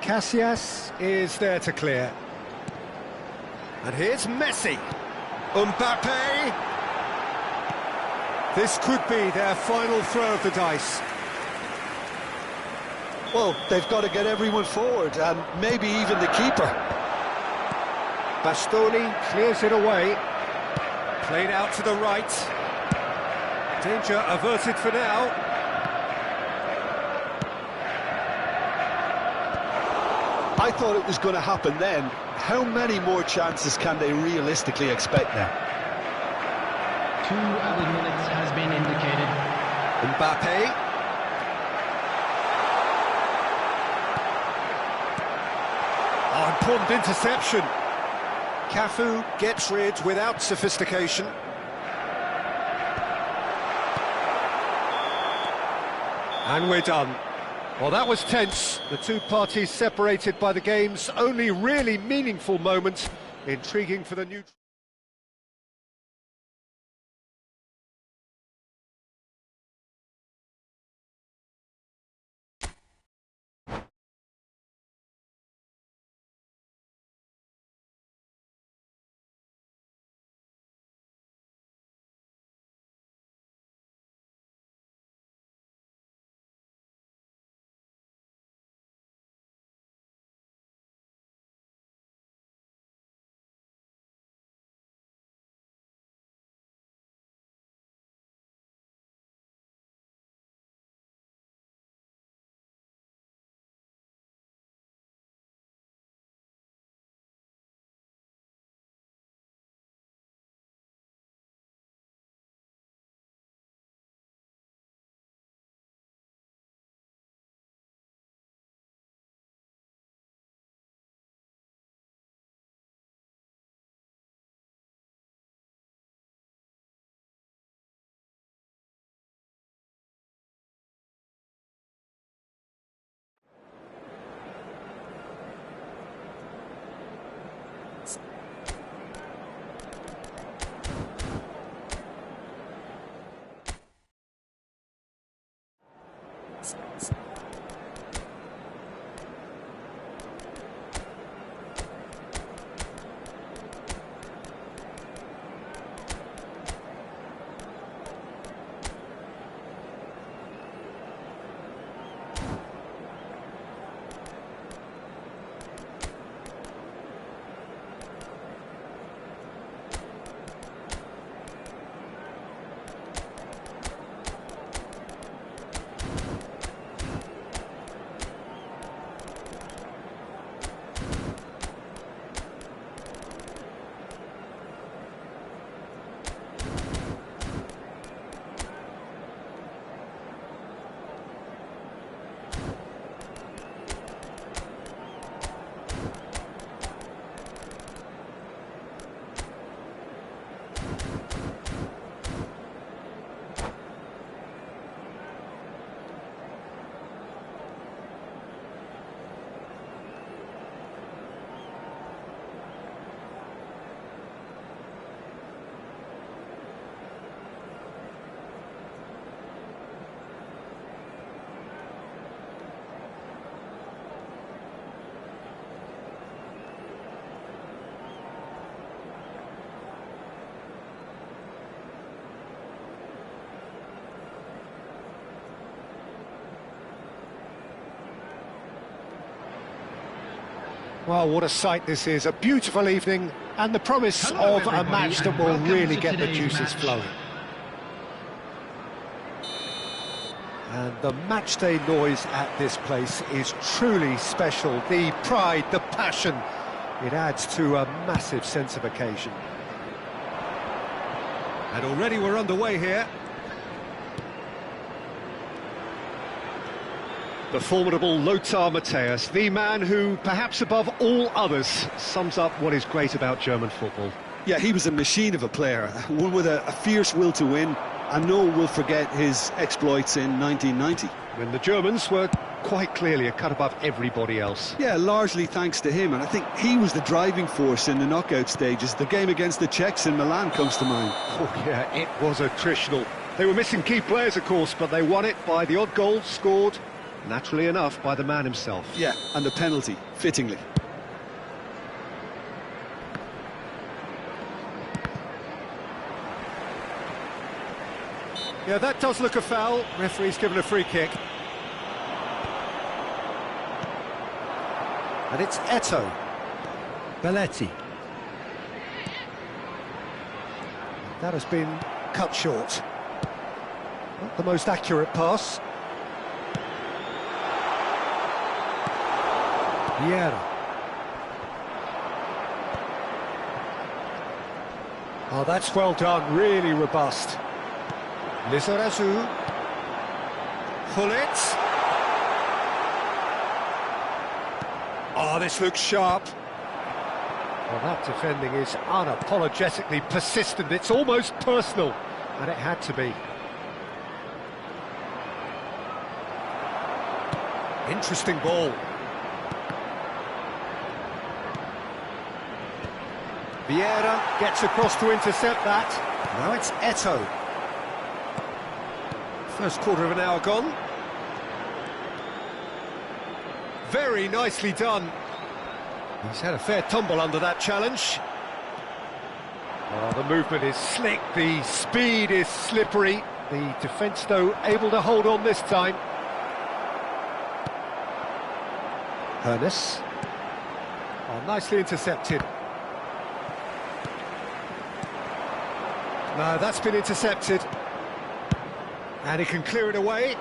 Casillas is there to clear. And here's Messi. Mbappe. This could be their final throw of the dice. Well, they've got to get everyone forward, and maybe even the keeper. Bastoni clears it away. Played out to the right. Danger averted for now. I thought it was going to happen then. How many more chances can they realistically expect now? 2 added minutes has been indicated. Mbappe. Oh, important interception. Cafu gets rid without sophistication. And we're done. Well, that was tense. The two parties separated by the game's only really meaningful moment. Intriguing for the new... Well, what a sight this is. A beautiful evening and the promise of a match that will really get the juices flowing. And the matchday noise at this place is truly special. The pride, the passion, it adds to a massive sense of occasion. And already we're underway here. The formidable Lothar Matthäus, the man who, perhaps above all others, sums up what is great about German football. Yeah, he was a machine of a player, one with a fierce will to win, and no one will forget his exploits in 1990. When the Germans were quite clearly a cut above everybody else. Yeah, largely thanks to him, and I think he was the driving force in the knockout stages. The game against the Czechs in Milan comes to mind. Oh yeah, it was attritional. They were missing key players, of course, but they won it by the odd goal scored, naturally enough, by the man himself. Yeah, and the penalty, fittingly. Yeah, that does look a foul. Referee's given a free kick. And it's Eto. Belletti. That has been cut short. Not the most accurate pass. Vieira. Oh, that's well done, really robust. Lizarazu. Hullet. Oh, this looks sharp. Well, that defending is unapologetically persistent. It's almost personal, and it had to be. Interesting ball. Vieira gets across to intercept that. Now it's Eto. First quarter of an hour gone. Very nicely done. He's had a fair tumble under that challenge. Oh, the movement is slick, the speed is slippery. The defence, though, able to hold on this time. Hernes. Oh, nicely intercepted. No, that's been intercepted. And he can clear it away.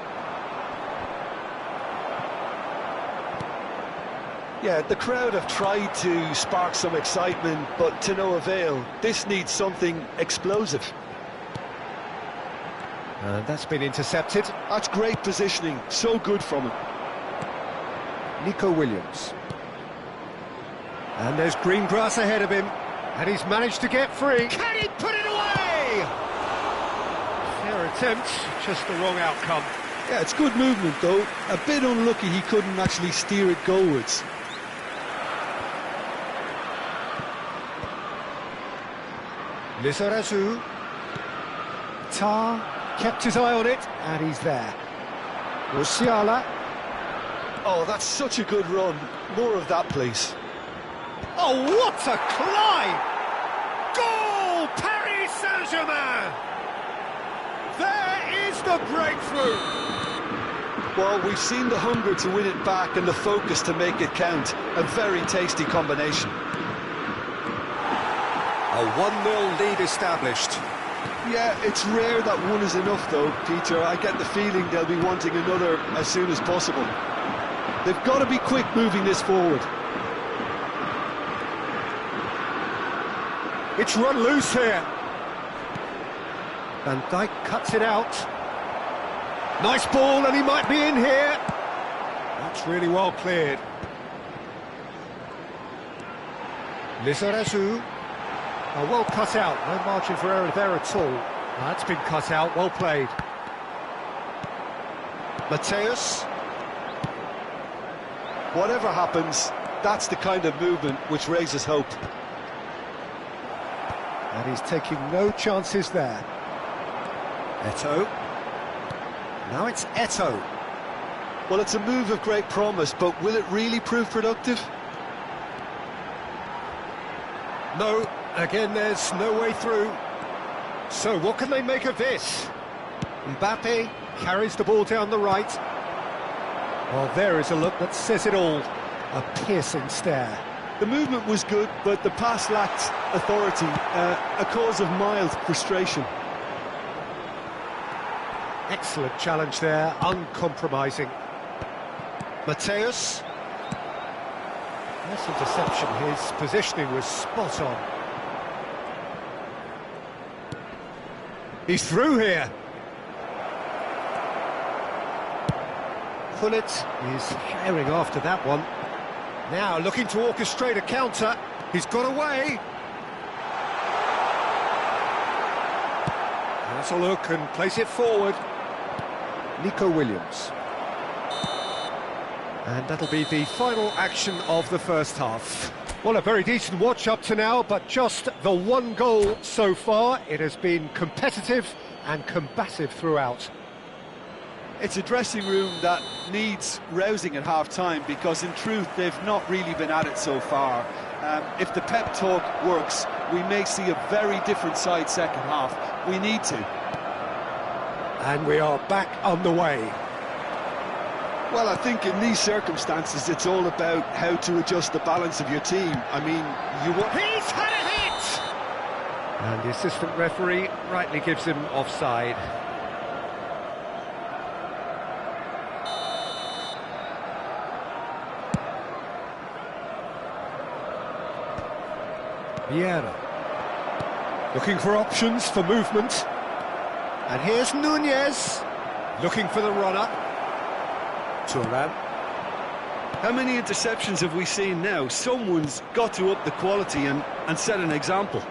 Yeah, the crowd have tried to spark some excitement, but to no avail. This needs something explosive. And that's been intercepted. That's great positioning, so good from him. Nico Williams. And there's green grass ahead of him. And he's managed to get free. Can he put it away? Fair attempt, just the wrong outcome. Yeah, it's good movement, though. A bit unlucky he couldn't actually steer it goalwards. Lizarazu. Tar kept his eye on it, and he's there. Musiala. Oh, that's such a good run. More of that, please. Oh, what a climb! Goal! Paris Saint-Germain! There is the breakthrough! Well, we've seen the hunger to win it back and the focus to make it count. A very tasty combination. A 1-0 lead established. Yeah, it's rare that one is enough, though, Peter. I get the feeling they'll be wanting another as soon as possible. They've got to be quick moving this forward. It's run loose here. Van Dijk cuts it out. Nice ball, and he might be in here. That's really well cleared. Lizarazu. Oh, well cut out. No margin for error there at all. That's been cut out. Well played. Mateus. Whatever happens, that's the kind of movement which raises hope. And he's taking no chances there. Eto'o. Now it's Eto'o. Well, it's a move of great promise, but will it really prove productive? No, again there's no way through. So what can they make of this? Mbappe carries the ball down the right. Well, there is a look that says it all. A piercing stare. The movement was good, but the pass lacked authority, a cause of mild frustration. Excellent challenge there, uncompromising. Mateus. Less interception, his positioning was spot on. He's through here. Pullet is herring after that one. Now looking to orchestrate a counter. He's got away. Has a look and plays it forward. Nico Williams. And that'll be the final action of the first half. Well, a very decent watch up to now, but just the one goal so far. It has been competitive and combative throughout. It's a dressing room that needs rousing at half-time because, in truth, they've not really been at it so far. If the pep talk works, we may see a very different side second half. We need to. And we are back on the way. Well, I think in these circumstances, it's all about how to adjust the balance of your team. I mean, you want... He's had a hit! And the assistant referee rightly gives him offside. Vieira. Looking for options for movement. And here's Nunez. Looking for the runner. Turan. How many interceptions have we seen now? Someone's got to up the quality and set an example.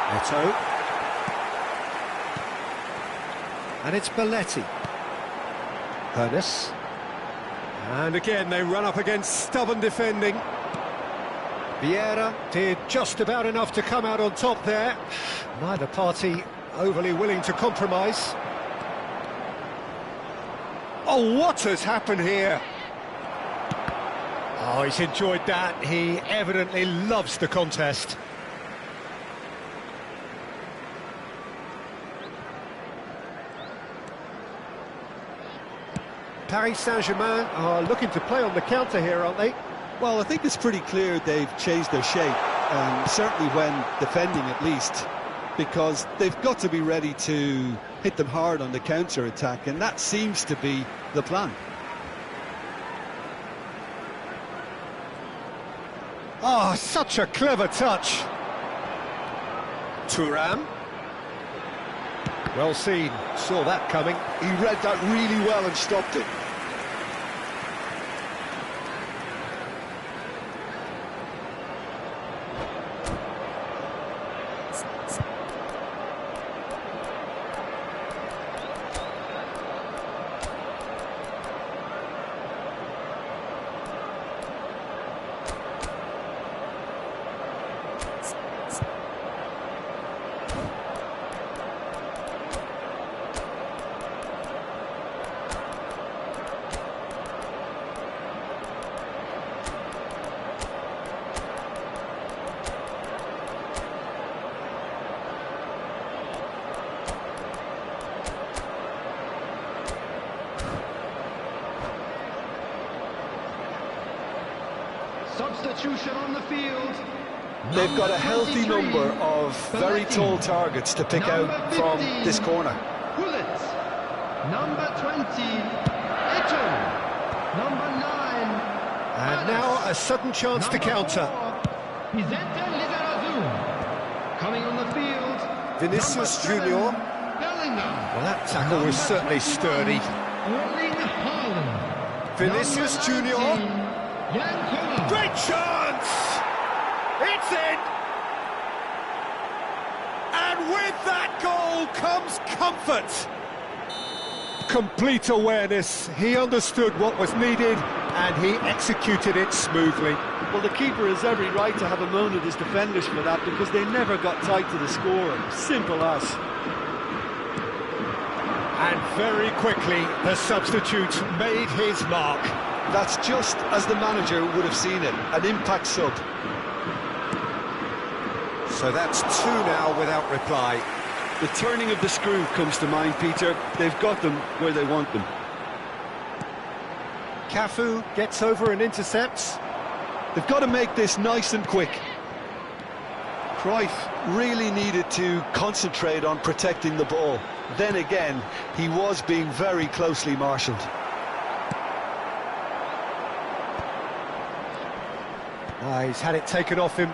Eto'o. And it's Belletti. Ernest. And again they run up against stubborn defending. Vieira did just about enough to come out on top there. Neither party overly willing to compromise. Oh, what has happened here? Oh, he's enjoyed that. He evidently loves the contest. Paris Saint-Germain are looking to play on the counter here, aren't they? Well, I think it's pretty clear they've changed their shape, certainly when defending at least, because they've got to be ready to hit them hard on the counter-attack, and that seems to be the plan. Oh, such a clever touch. Thuram. Well seen, saw that coming. He read that really well and stopped it. substitution on the field. They've got a healthy 23, number of very tall targets to pick out from 15, this corner. Bullet. Number 20, Eto. Number 9, And now a sudden chance to counter. Coming on the field, Vinicius number 7, Junior. Bellingham. Well, that tackle was certainly sturdy. Erling Haaland. Vinicius Number Junior. 19, Jan Koller. Great chance! It's in! And with that goal comes comfort. Complete awareness. He understood what was needed and he executed it smoothly. Well, the keeper has every right to have a moan at his defenders for that because they never got tight to the score. Simple as. And very quickly, the substitute made his mark. That's just as the manager would have seen it, an impact sub. So that's 2 now without reply. The turning of the screw comes to mind, Peter. They've got them where they want them. Cafu gets over and intercepts. They've got to make this nice and quick. Cruyff really needed to concentrate on protecting the ball. Then again, he was being very closely marshalled. He's had it taken off him.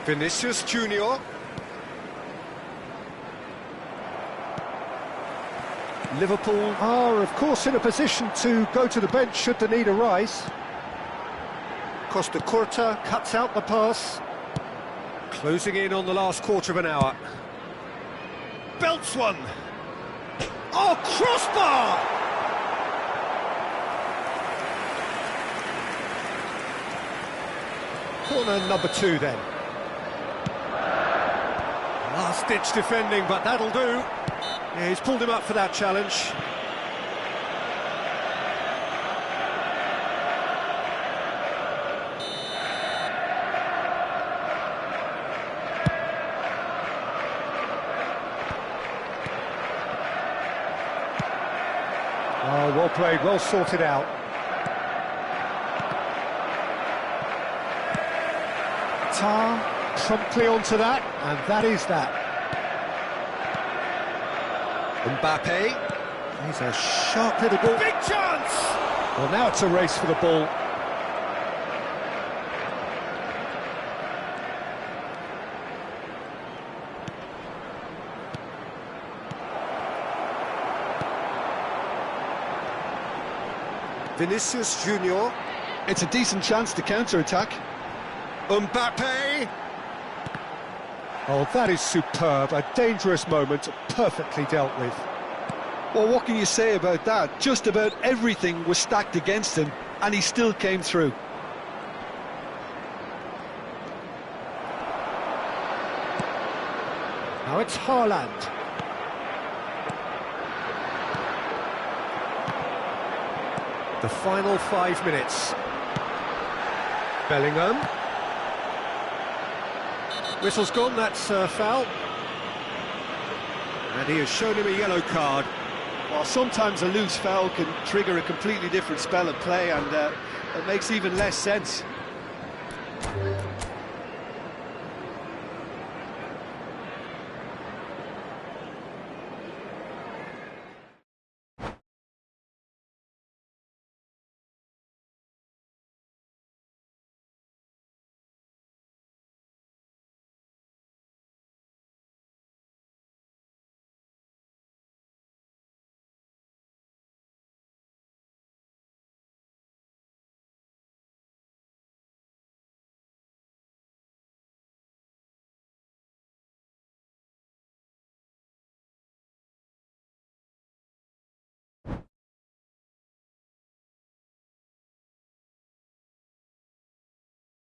Vinicius Junior. Liverpool are, of course, in a position to go to the bench should the need arise. Costa Curta cuts out the pass. Closing in on the last quarter of an hour. Belts one. Oh, crossbar! Corner number 2 then. Last-ditch defending, but that'll do. Yeah, he's pulled him up for that challenge. Oh, well played, well sorted out. Tar promptly onto that, and that is that. Mbappe, he's a sharp little ball. Big chance! Well, now it's a race for the ball. Vinicius Junior. It's a decent chance to counter-attack. Mbappe! Oh, that is superb. A dangerous moment, perfectly dealt with. Well, what can you say about that? Just about everything was stacked against him, and he still came through. Now it's Haaland. The final 5 minutes. Bellingham. Whistle's gone, that's a foul. And he has shown him a yellow card. Well, sometimes a loose foul can trigger a completely different spell of play, and it makes even less sense.